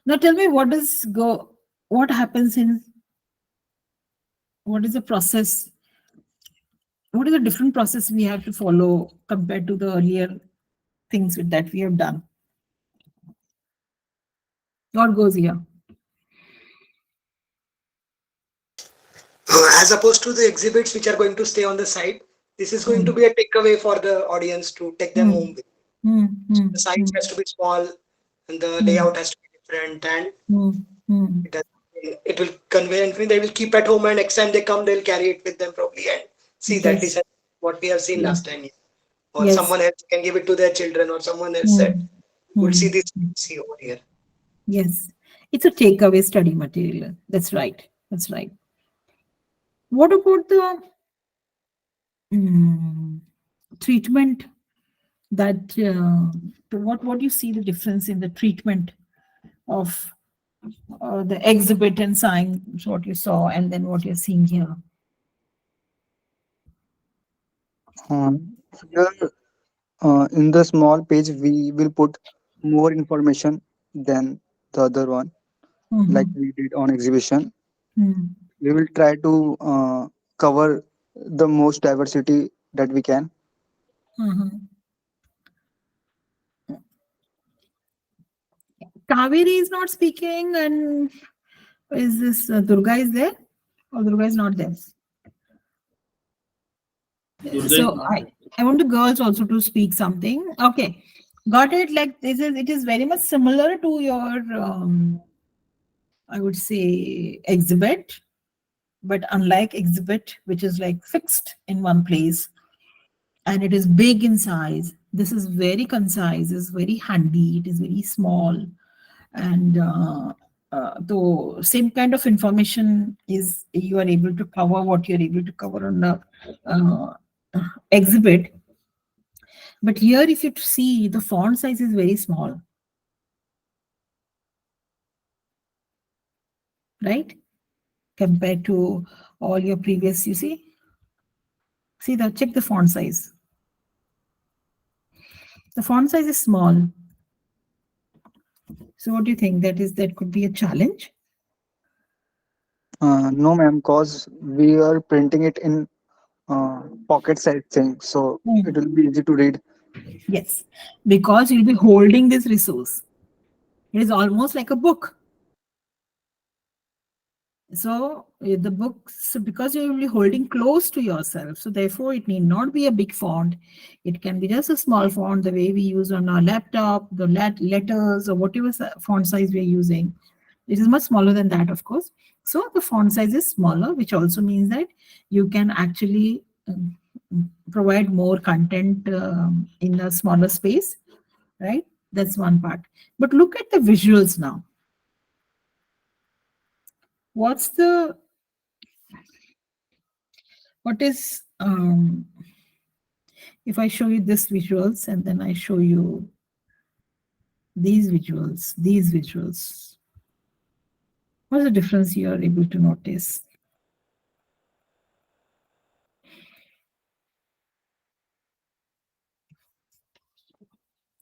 Now tell me, what happens in, what is the process? What is the different process we have to follow compared to the earlier things that we have done? What goes here? As opposed to the exhibits which are going to stay on the site, this is going to be a takeaway for the audience to take them home with. So the size has to be small and the layout has to be different, and it will convey anything they will keep at home, and next time they come they'll carry it with them probably and see that this is what we have seen last time. Or someone else can give it to their children, or someone else said, we'll see this, see over here. Yes, it's a takeaway study material. That's right. That's right. What about the treatment? That what do you see the difference in the treatment of the exhibit and signs, what you saw, and then what you're seeing here? Here, in the small page, we will put more information than the other one, like we did on exhibition. We will try to cover the most diversity that we can. Kaveri is not speaking, and is this Durga is there, or Durga is not there? So I want the girls also to speak something. Okay, got it. Like this is, it is very much similar to your I would say exhibit, but unlike exhibit, which is like fixed in one place and it is big in size, this is very concise, is very handy, it is very small, and the same kind of information is you are able to cover what you're able to cover on the exhibit. But here, if you see, the font size is very small. right? Compared to all your previous, you see that, check the font size. The font size is small. So what do you think? That could be a challenge? No, ma'am, cause we are printing it in pocket size thing, so it Hmm. will be easy to read. Yes, because you'll be holding this resource. It is almost like a book. So the books, because you will be holding close to yourself, so therefore it need not be a big font. It can be just a small font, the way we use on our laptop, the letters or whatever font size we are using. It is much smaller than that, of course. So the font size is smaller, which also means that you can actually provide more content in a smaller space, right? That's one part. But look at the visuals now. What's the what is if I show you this visuals and then I show you these visuals, what's the difference you are able to notice?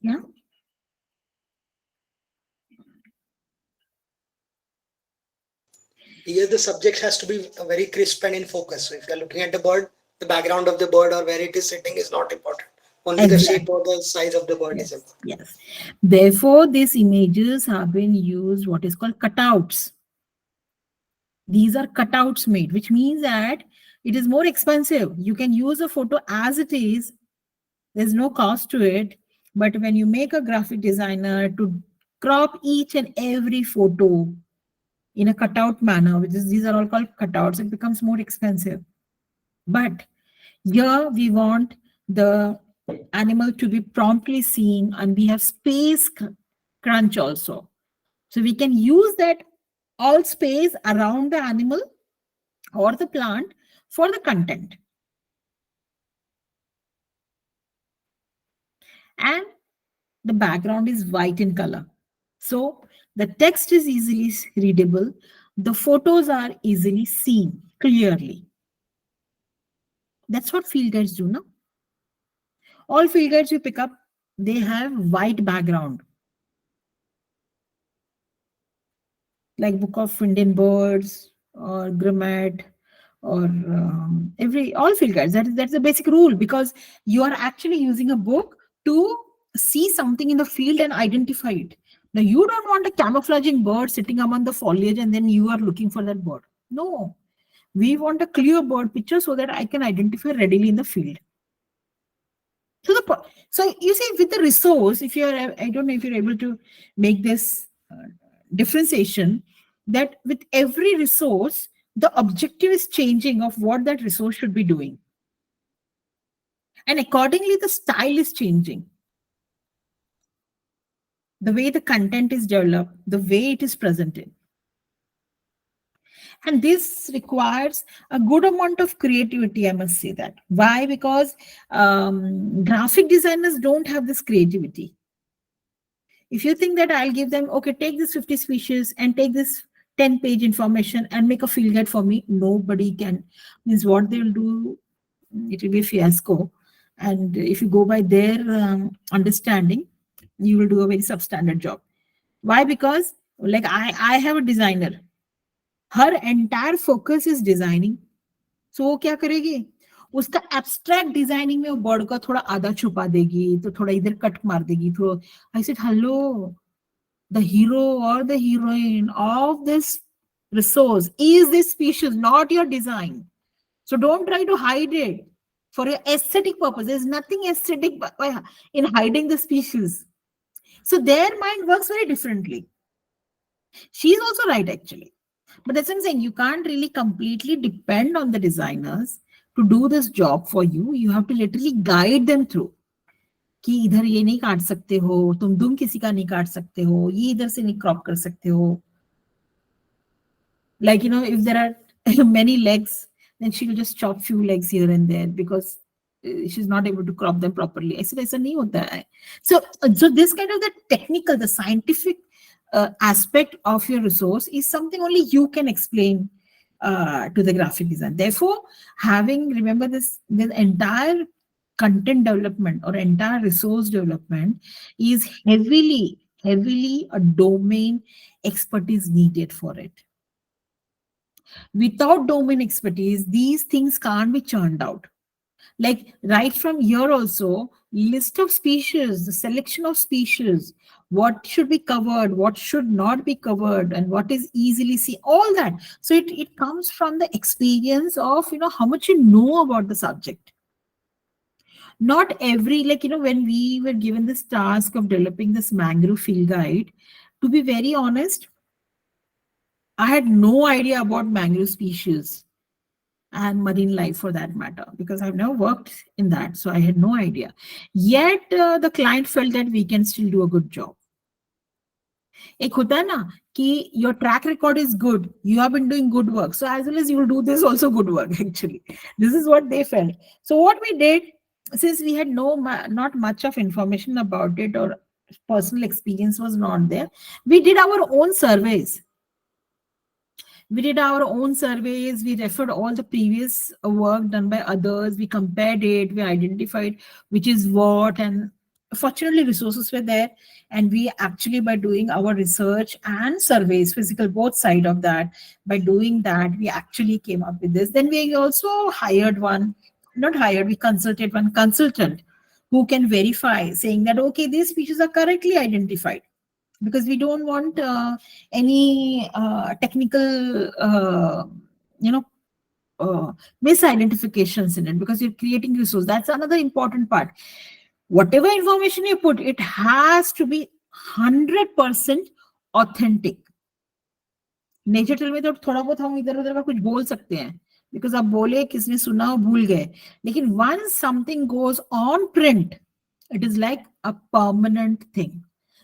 Yeah. Here the subject has to be very crisp and in focus. So if you're looking at the bird, the background of the bird or where it is sitting is not important. Only the shape Exactly. or the size of the bird is Yes. important. Yes. Therefore, these images have been used what is called cutouts. These are cutouts made, which means that it is more expensive. You can use a photo as it is. There's no cost to it. But when you make a graphic designer to crop each and every photo in a cutout manner, which is these are all called cutouts, it becomes more expensive. But here we want the animal to be promptly seen, and we have space crunch also. So we can use that all space around the animal or the plant for the content. And the background is white in color. So the text is easily readable. The photos are easily seen clearly. That's what field guides do, no? All field guides you pick up, they have white background, like Book of Indian Birds or Grammat or every all field guides. That's the basic rule, because you are actually using a book to see something in the field and identify it. Now you don't want a camouflaging bird sitting among the foliage and then you are looking for that bird. No, we want a clear bird picture so that I can identify readily in the field. So you see, with the resource, if you're, I don't know if you're able to make this differentiation, that with every resource, the objective is changing of what that resource should be doing. And accordingly, the style is changing. The way the content is developed, the way it is presented. And this requires a good amount of creativity, I must say that. Why? Because graphic designers don't have this creativity. If you think that I'll give them, okay, take this 50 species and take this 10-page information and make a field guide for me, nobody can. Means what they'll do, it will be a fiasco. And if you go by their understanding, you will do a very substandard job. Why? Because like I have a designer. Her entire focus is designing. So वो क्या करेगी? उसका abstract designing में वो bird का थोड़ा आधा छुपा देगी, तो थोड़ा इधर कट मार देगी, तो I said hello, the hero or the heroine of this resource is this species, not your design. So don't try to hide it for your aesthetic purpose. There's nothing aesthetic in hiding the species. So their mind works very differently. She's also right, actually. But that's what I'm saying. You can't really completely depend on the designers to do this job for you. You have to literally guide them through. कि इधर ये नहीं काट सकते हो, तुम दुम किसी का नहीं काट सकते हो, ये इधर से नहीं क्रॉप कर सकते हो. Like, if there are many legs, then she will just chop few legs here and there because she's not able to crop them properly. I said, ऐसा नहीं होता है. So this kind of the technical, the scientific aspect of your resource is something only you can explain to the graphic design. Therefore, having, remember this, the entire content development or entire resource development is heavily a domain expertise needed for it. Without domain expertise, these things can't be churned out. Like right from here also, list of species, the selection of species, what should be covered, what should not be covered, and what is easily seen, all that. So it comes from the experience of, how much you know about the subject. Not every, like, when we were given this task of developing this mangrove field guide, to be very honest, I had no idea about mangrove species and marine life for that matter, because I've never worked in that. So I had no idea. Yet the client felt that we can still do a good job. एक होता है ना कि your track record is good, you have been doing good work, so as well as you will do this also good work. Actually, this is what they felt. So what we did, since we had not much of information about it, or personal experience was not there, we did our own surveys. We did our own surveys. We referred all the previous work done by others. We compared it. We identified which is what. And fortunately, resources were there. And we actually, by doing our research and surveys, physical both side of that, by doing that, we actually came up with this. Then we also hired we consulted one consultant who can verify, saying that, okay, these species are correctly identified, because we don't want any technical misidentifications in it, because you're creating resource. That's another important part. Whatever information you put, it has to be 100% authentic. Nature tale में तो थोड़ा बहुत हम इधर उधर का कुछ बोल सकते हैं, बिकॉज आप बोले, किसने सुना, भूल गए. लेकिन once something goes on print, it is like a permanent thing.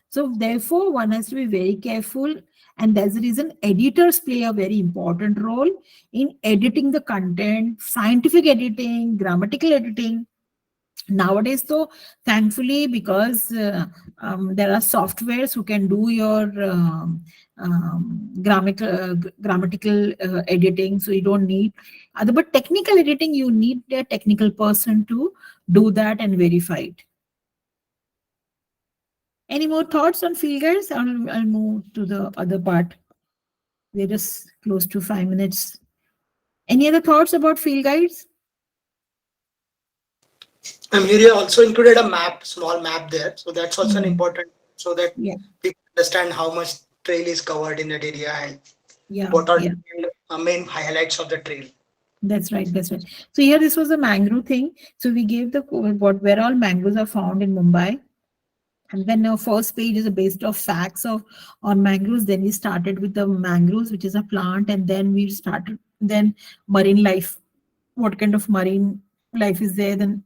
So therefore, one has to be very careful, and that's the reason editors play a very important role in editing the content, scientific editing, grammatical editing. Nowadays, though, thankfully, because there are softwares who can do your grammatical editing, so you don't need other. But technical editing, you need a technical person to do that and verify it. Any more thoughts on field guides? I'll move to the other part. We're just close to 5 minutes. Any other thoughts about field guides? Here you also included a map, small map there. So that's also an important, so that people understand how much trail is covered in that area and what are the main highlights of the trail. That's right. That's right. So here, this was a mangrove thing. So we gave where all mangroves are found in Mumbai. And then our first page is based off facts on mangroves. Then we started with the mangroves, which is a plant, and then we started marine life. What kind of marine life is there? Then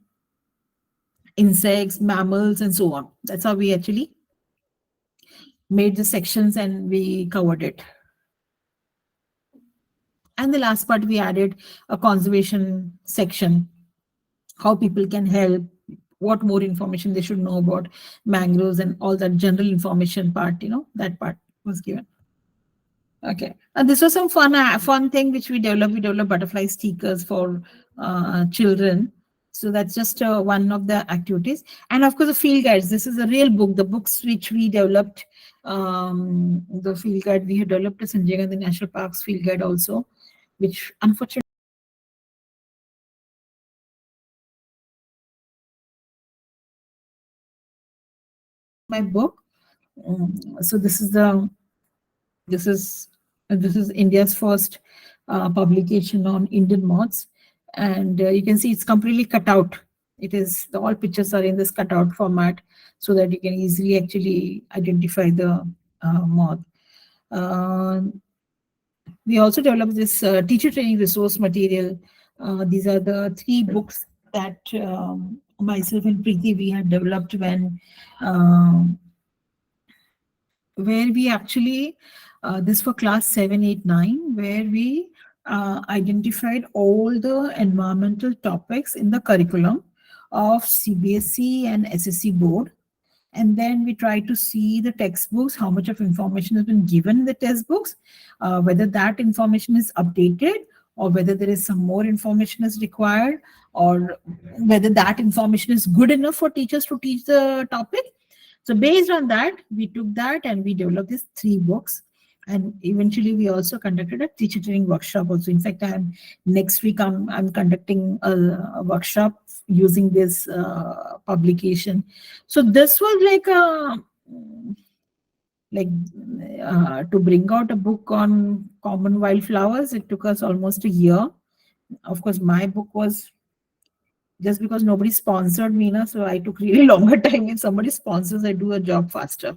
insects, mammals, and so on. That's how we actually made the sections and we covered it. And the last part, we added a conservation section, how people can help, what more information they should know about mangroves, and all that general information part, that part was given. Okay. And this was some fun thing which we developed. We developed butterfly stickers for children. So that's just one of the activities. And of course, the field guides. This is a real book. The books which we developed, the field guide, we had developed a Sanjay Gandhi National Parks field guide also, which unfortunately my book. So this is India's first publication on Indian moths, and you can see it's completely cut out. All pictures are in this cutout format, so that you can easily actually identify the moth. We also developed this teacher training resource material. These are the 3 books that myself and Preeti we had developed where we actually, this for class 7, 8, 9, where we identified all the environmental topics in the curriculum of CBSE and SSC board. and then we try to see the textbooks, how much of information has been given in the textbooks, whether that information is updated, or whether there is some more information is required, or whether that information is good enough for teachers to teach the topic. So based on that, we took that and we developed these 3 books. And eventually we also conducted a teacher training workshop also. In fact, next week I'm conducting a workshop using this publication. So this was like to bring out a book on common wildflowers. It took us almost a year. Of course, my book was, just because nobody sponsored me, so I took really longer time. If somebody sponsors, I do a job faster.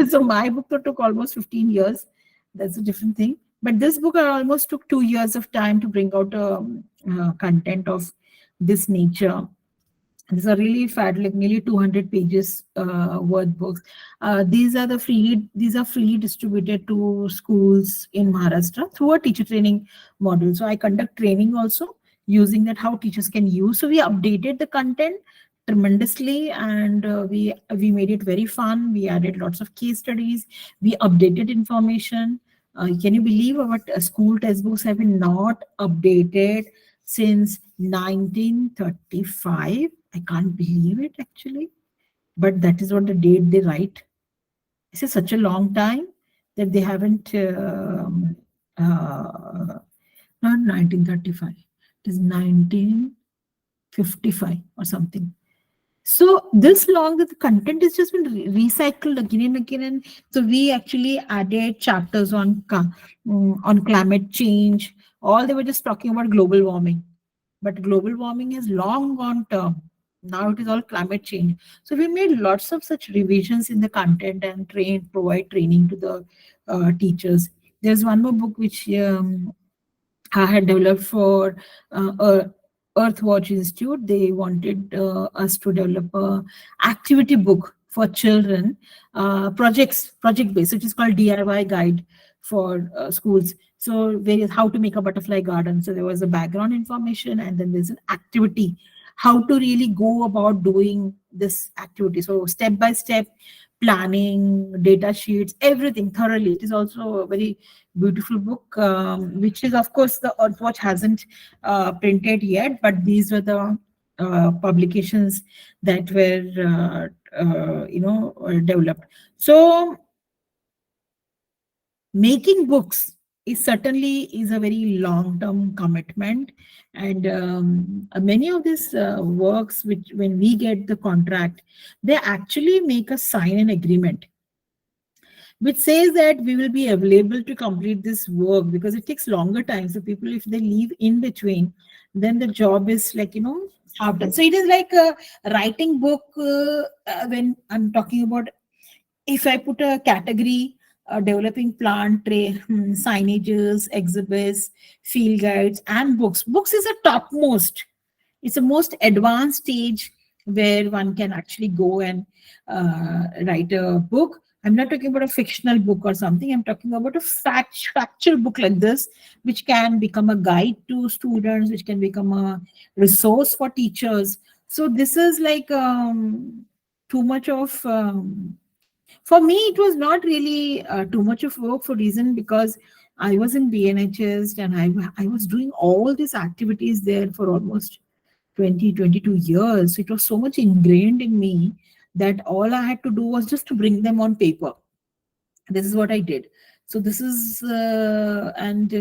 So my book took almost 15 years. That's a different thing. But this book, I almost took 2 years of time to bring out content of this nature. These are really fat, like nearly 200 pages worth books. These are freely distributed to schools in Maharashtra through a teacher training model. So I conduct training also using that, how teachers can use. So we updated the content tremendously, and we made it very fun. We added lots of case studies. We updated information. Can you believe what school textbooks have been not updated since 1935? I can't believe it actually, but that is what the date they write. This is such a long time that they haven't, not 1935, it is 1955 or something. So this long that the content has just been recycled again and again. And so we actually added chapters on climate change. All they were just talking about global warming. But global warming has long gone term. Now it is all climate change. So we made lots of such revisions in the content and provide training to the teachers. There's one more book which I had developed for Earthwatch Institute. They wanted us to develop a activity book for children, project based, which is called DIY guide for schools. So various, how to make a butterfly garden. So there was a background information, and then there's an activity, how to really go about doing this activity. So step by step planning, data sheets, everything thoroughly. It is also a very beautiful book, which is, of course, the Earthwatch hasn't printed yet, but these were the publications that were developed. So making books is a very long-term commitment, and many of these works, which when we get the contract, they actually make us sign an agreement which says that we will be available to complete this work, because it takes longer time. So people, if they leave in between, then the job is half done. So it is like a writing book. When I'm talking about, if I put a category, developing plant tray, signages, exhibits, field guides, and books. Books is a topmost. It's a most advanced stage where one can actually go and write a book. I'm not talking about a fictional book or something. I'm talking about a factual book like this, which can become a guide to students, which can become a resource for teachers. So this is like too much of for me, it was not really too much of work, for reason because I was in BNHS, and I was doing all these activities there for almost 22 years. It was so much ingrained in me that all I had to do was just to bring them on paper. This is what I did. So this is, and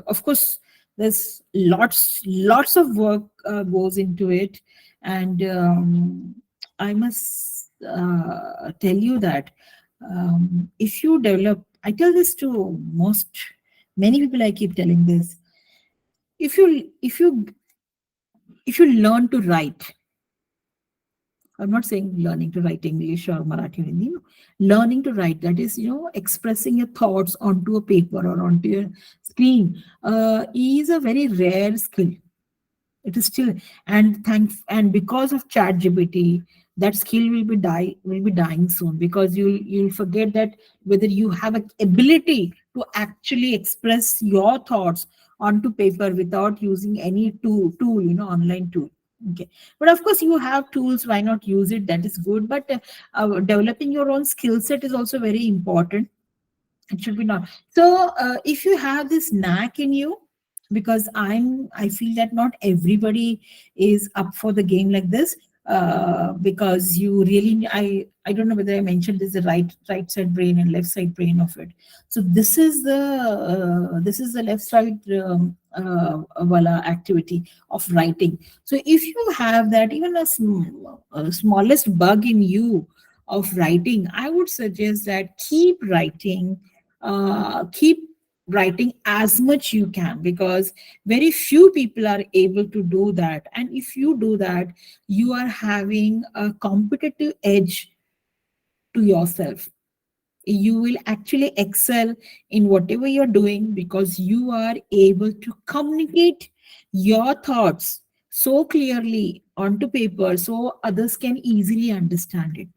of course, there's lots of work goes into it. And I must tell you that if you develop, I tell this to many people, I keep telling this. If you learn to write, I'm not saying learning to write English or Marathi or Hindi. No. Learning to write, that is, expressing your thoughts onto a paper or onto your screen, is a very rare skill. It is still, and because of ChatGPT, that skill will be dying soon, because you'll forget that whether you have an ability to actually express your thoughts onto paper without using any tool, online tool. Okay, but of course you have tools. Why not use it? That is good. But developing your own skill set is also very important. It should be not. So if you have this knack in you, because I feel that not everybody is up for the game like this. Because you really, I don't know whether I mentioned this, the right side brain and left side brain of it. So this is the left side wala activity of writing. So if you have that, even a smallest bug in you of writing, I would suggest that keep writing as much you can, because very few people are able to do that. And if you do that, you are having a competitive edge to yourself. You will actually excel in whatever you're doing, because you are able to communicate your thoughts so clearly onto paper so others can easily understand it.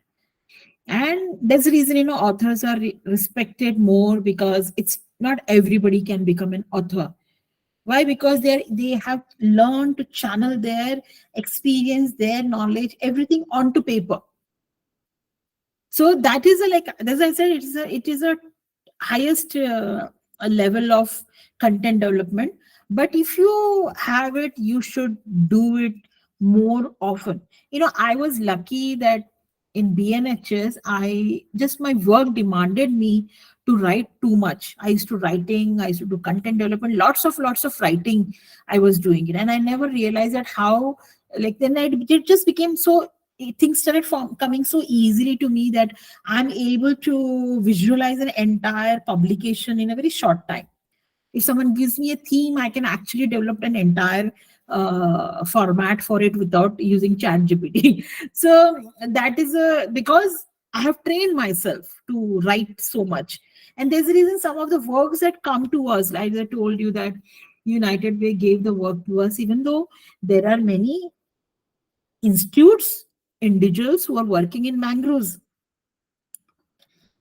And that's the reason, authors are respected more, because it's not everybody can become an author. Why? Because they have learned to channel their experience, their knowledge, everything onto paper. So that is a, like, as I said, it is a highest a level of content development. But if you have it, you should do it more often. I was lucky that in BNHS, my work demanded me to write too much. I used to do content development, lots of writing I was doing it. And I never realized that how, like, then it just became so, things started coming so easily to me that I'm able to visualize an entire publication in a very short time. If someone gives me a theme, I can actually develop an entire format for it without using chat gpt. So that is because I have trained myself to write so much. And there's a reason some of the works that come to us, like I told you, that United Way gave the work to us, even though there are many institutes, individuals who are working in mangroves.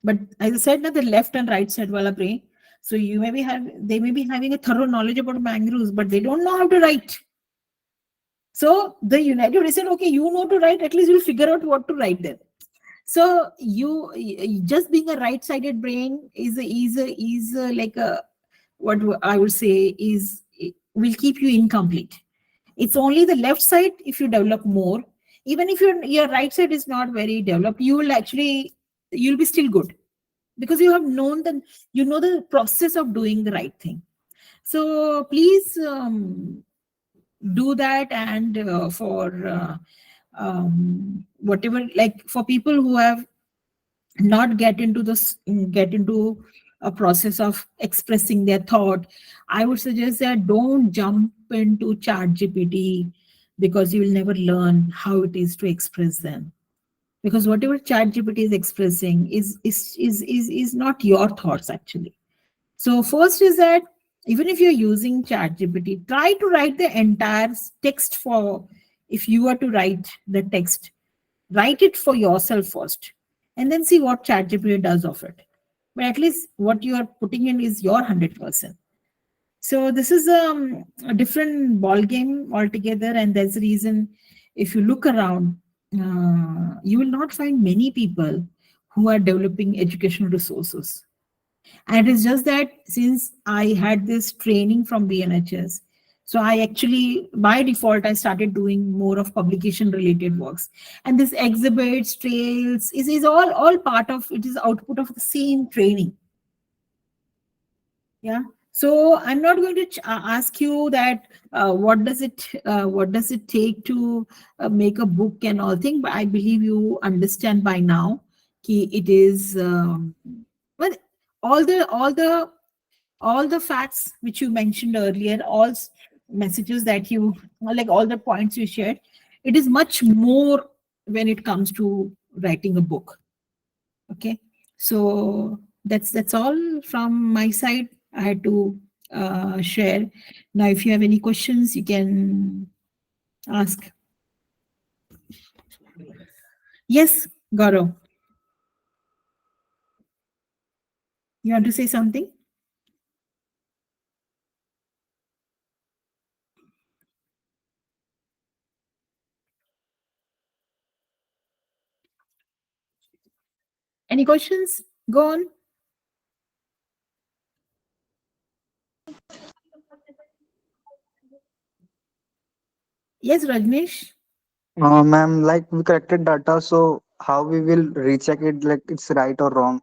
But as I said, na, the left and right side wala brain. So they may be having a thorough knowledge about mangroves, but they don't know how to write. So the United Way said, okay, you know to write, at least you'll figure out what to write then. So just being a right-sided brain is like a, what I would say is, will keep you incomplete. It's only the left side, if you develop more, even if your right side is not very developed, you'll be still good, because you know the process of doing the right thing. So please do that. And for whatever, like, for people who have not get into a process of expressing their thought, I would suggest that don't jump into chat gpt, because you will never learn how it is to express them. Because whatever chat gpt is expressing is not your thoughts actually. So first is that, even if you're using chat gpt, try to write the entire text. For If you are to write the text, write it for yourself first, and then see what ChatGPT does of it. But at least what you are putting in is your 100%. So this is a different ball game altogether, and there's a reason. If you look around, you will not find many people who are developing educational resources. And it is just that since I had this training from BNHS, so I actually, by default, I started doing more of publication related works. And this exhibits, trails is all part of it, is output of the same training. Yeah. So I'm not going to ask you that what does it take to make a book and all thing, but I believe you understand by now it is well, all the facts which you mentioned earlier, messages that you, like, all the points you shared, it is much more when it comes to writing a book. Okay, so that's all from my side. I had to share. Now, if you have any questions, you can ask. Yes, Gaurav, you want to say something? Any questions? Go on. Yes, Rajneesh. Ma'am, like we collected data, so how we will recheck it, like it's right or wrong?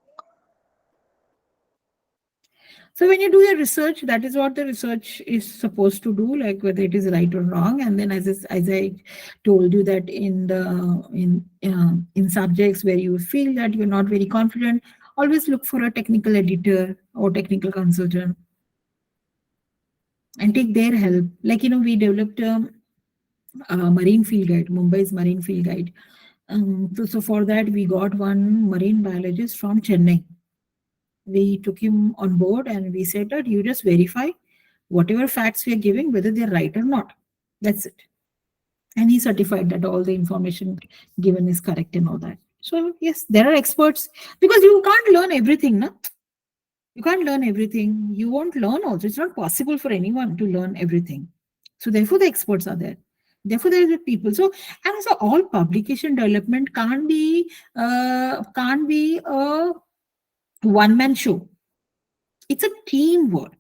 So when you do your research, that is what the research is supposed to do, like whether it is right or wrong. And then, as I told you, that in subjects where you feel that you're not very confident, always look for a technical editor or technical consultant and take their help. Like, we developed a marine field guide, Mumbai's marine field guide. So for that, we got one marine biologist from Chennai. We took him on board and we said that you just verify whatever facts we are giving, whether they're right or not. That's it. And he certified that all the information given is correct and all that. So yes, there are experts, because you can't learn everything, no? You can't learn everything. You won't learn also. It's not possible for anyone to learn everything. So therefore the experts are there. Therefore there is the people. So, and also all publication development can't be a one-man show. It's a teamwork.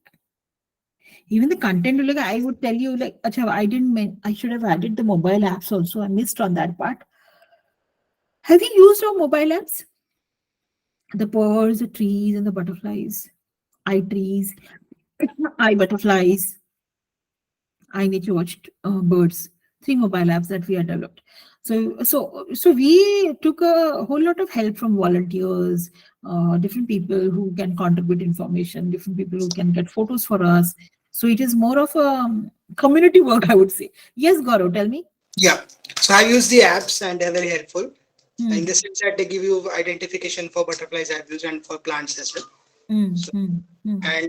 Even the content, like I would tell you, like, acha, I should have added the mobile apps also. I missed on that part. Have you used our mobile apps? The birds, the trees, and the butterflies. Eye trees, eye butterflies, eye nature watched birds. Three mobile apps that we had developed. So we took a whole lot of help from volunteers, different people who can contribute information, different people who can get photos for us. So it is more of a community work, I would say. Yes, Gaurav, tell me. Yeah. So I've used the apps and they're very helpful in Mm, the sense that they give you identification for butterflies I've used and for plants as well. So, and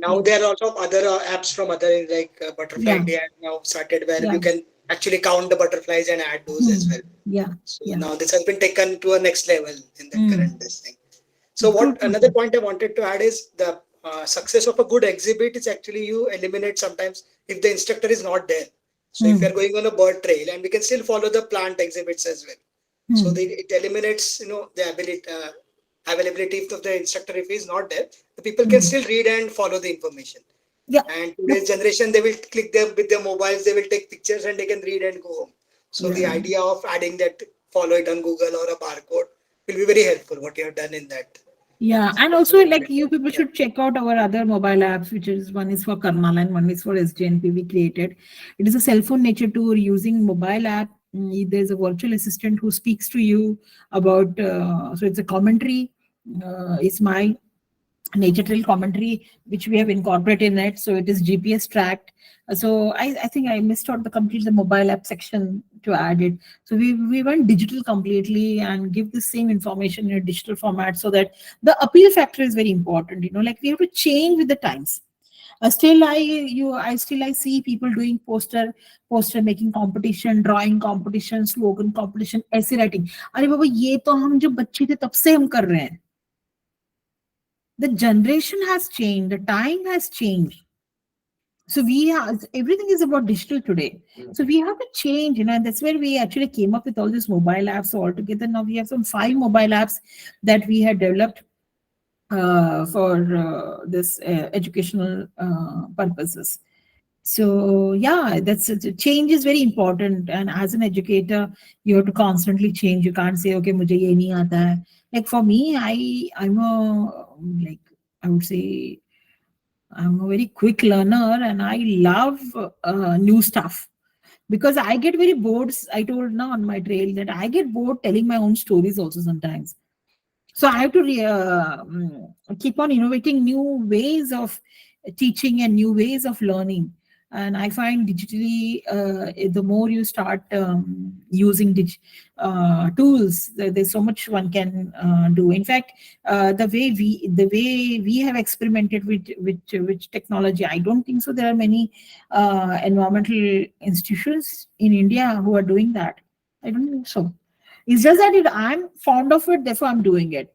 now yeah, there are also other apps from other like Butterfly yeah, India have now started where yeah, you can actually count the butterflies and add those as well. yeah, So yeah. now this has been taken to a next level in the current Mm, this thing. So true, what true, another true. point I wanted to add is the success of a good exhibit is actually you eliminate sometimes if the instructor is not there. So if you're Mm, going on a bird trail and we can still follow the plant exhibits as well. So mm, it eliminates the ability availability of the instructor if he's not there. The people can mm. still read and follow the information. Yeah, And yep, today's generation, they will click them with their mobiles, they will take pictures and they can read and go home. So the yeah. idea of adding that follow it on Google or a barcode will be very helpful. What you have done in that. Yeah, and also like you people should check out our other mobile apps, which is one is for Karnala and one is for SJNP we created. It is a cell phone nature tour using mobile app. There's a virtual assistant who speaks to you about, so it's a commentary. It's my nature trail commentary which we have incorporated in it, so it is GPS tracked. So I think I missed out the mobile app section to add it. So we went digital completely and give the same information in a digital format, so that the appeal factor is very important, like we have to change with the times. I see people doing poster making competition, drawing competition, slogan competition, essay writing. अरे बाबा, ये तो हम जब बच्चे थे तब से हम कर रहे हैं. The generation has changed, the time has changed. So everything is about digital today. So we have to change, and that's where we actually came up with all these mobile apps. So altogether now we have some 5 mobile apps that we had developed for this educational purposes. So yeah, change is very important, and as an educator, you have to constantly change. You can't say, okay, mujhe ye nahi aata hai. Like for me, I'm a, like, I would say I'm a very quick learner and I love new stuff, because I get very bored. I told now on my trail that I get bored telling my own stories also sometimes. So I have to keep on innovating new ways of teaching and new ways of learning. And I find digitally, the more you start using tools, there's so much one can do. In fact, the way we have experimented with technology, I don't think so. There are many environmental institutions in India who are doing that. I don't think so. It's just that I'm fond of it, therefore I'm doing it.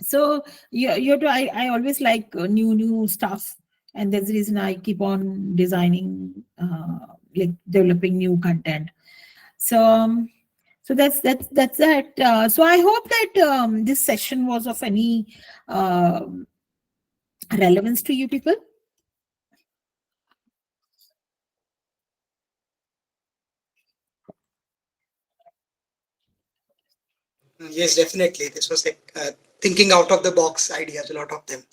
So I always like new stuff, and that's the reason I keep on designing, like developing new content. So So that's that. So I hope that this session was of any relevance to you people. Yes, definitely. This was like thinking out of the box ideas, a lot of them.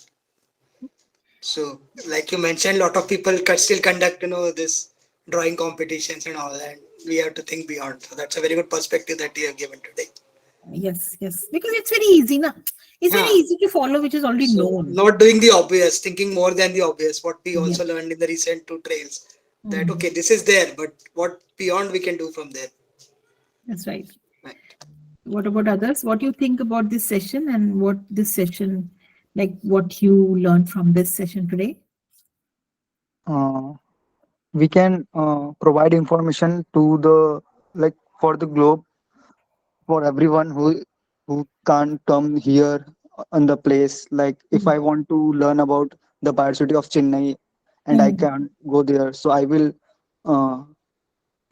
So, like you mentioned, a lot of people still conduct, this drawing competitions and all, and we have to think beyond. So that's a very good perspective that you have given today. Yes, because it's very easy, na. It's very Yeah. easy to follow, which is already So known. not doing the obvious, thinking more than the obvious. What we Yes. also learned in the recent two trails, that Mhm. okay, this is there, but what beyond we can do from there. That's right. Right. What about others? What do you think about this session and what this session, like what you learned from this session today? We can provide information to the, like, for the globe, for everyone who can't come here on the place. Like if I want to learn about the biodiversity of Chennai and I Mm. can't go there, so I will uh,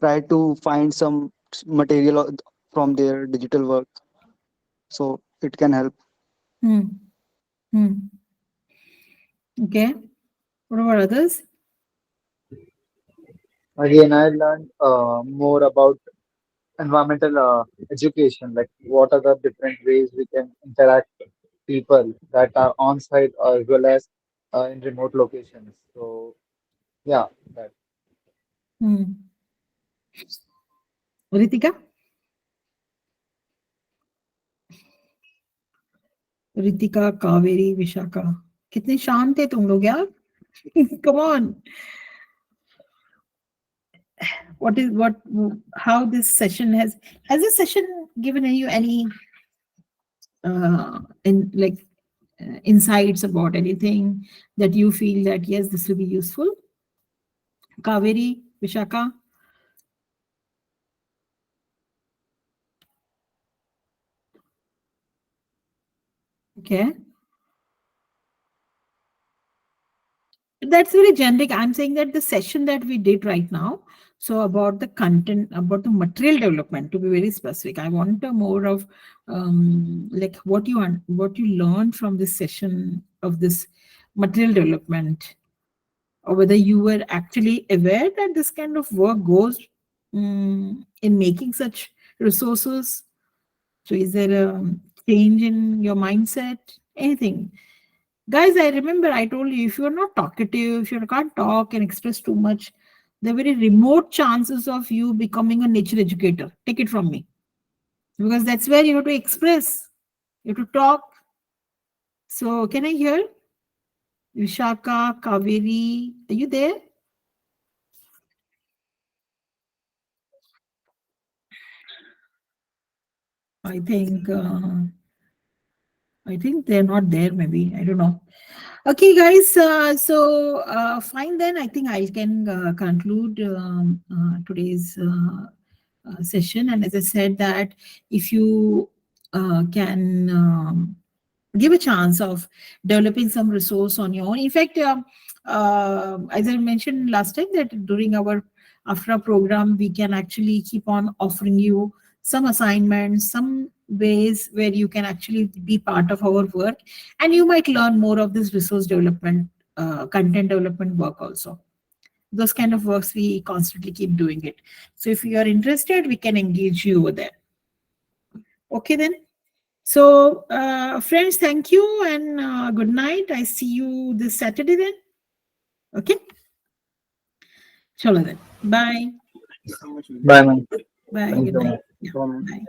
try to find some material from their digital work, so it can help. Mm. Mm. Okay. What about others? Again, I learned more about environmental education, like what are the different ways we can interact with people that are on site as well as in remote locations. So yeah, that. Mm. Ritika? Ritika, Kaveri, Vishaka. कितने शांत है तुम लोग यार? Come on. What how this session has this session given you any in like insights about anything that you feel that yes, this will be useful? Kaveri, Vishaka? Okay. That's very generic. I'm saying that the session that we did right now, so about the content, about the material development, to be very specific, I want a more of like what you learned from this session of this material development, or whether you were actually aware that this kind of work goes in making such resources. So is there a change in your mindset? Anything? Guys, I remember I told you, if you're not talkative, if you can't talk and express too much, there are very remote chances of you becoming a nature educator. Take it from me. Because that's where you have to express, you have to talk. So, can I hear? Vishaka, Kaveri, are you there? I think they're not there. Maybe I don't know. Okay, guys. Fine then. I think I can conclude today's session. And as I said, that if you can give a chance of developing some resource on your own. In fact, as I mentioned last time, that during our after our program, we can actually keep on offering you some assignments, some ways where you can actually be part of our work, and you might learn more of this resource development, content development work also. Those kind of works we constantly keep doing it. So if you are interested, we can engage you over there. Okay then. So, friends, thank you and good night. I see you this Saturday then. Okay. Chalo then. Bye. Thank you so much. Bye, man. Bye. Thank Good you, night. man. Yeah. So Bye.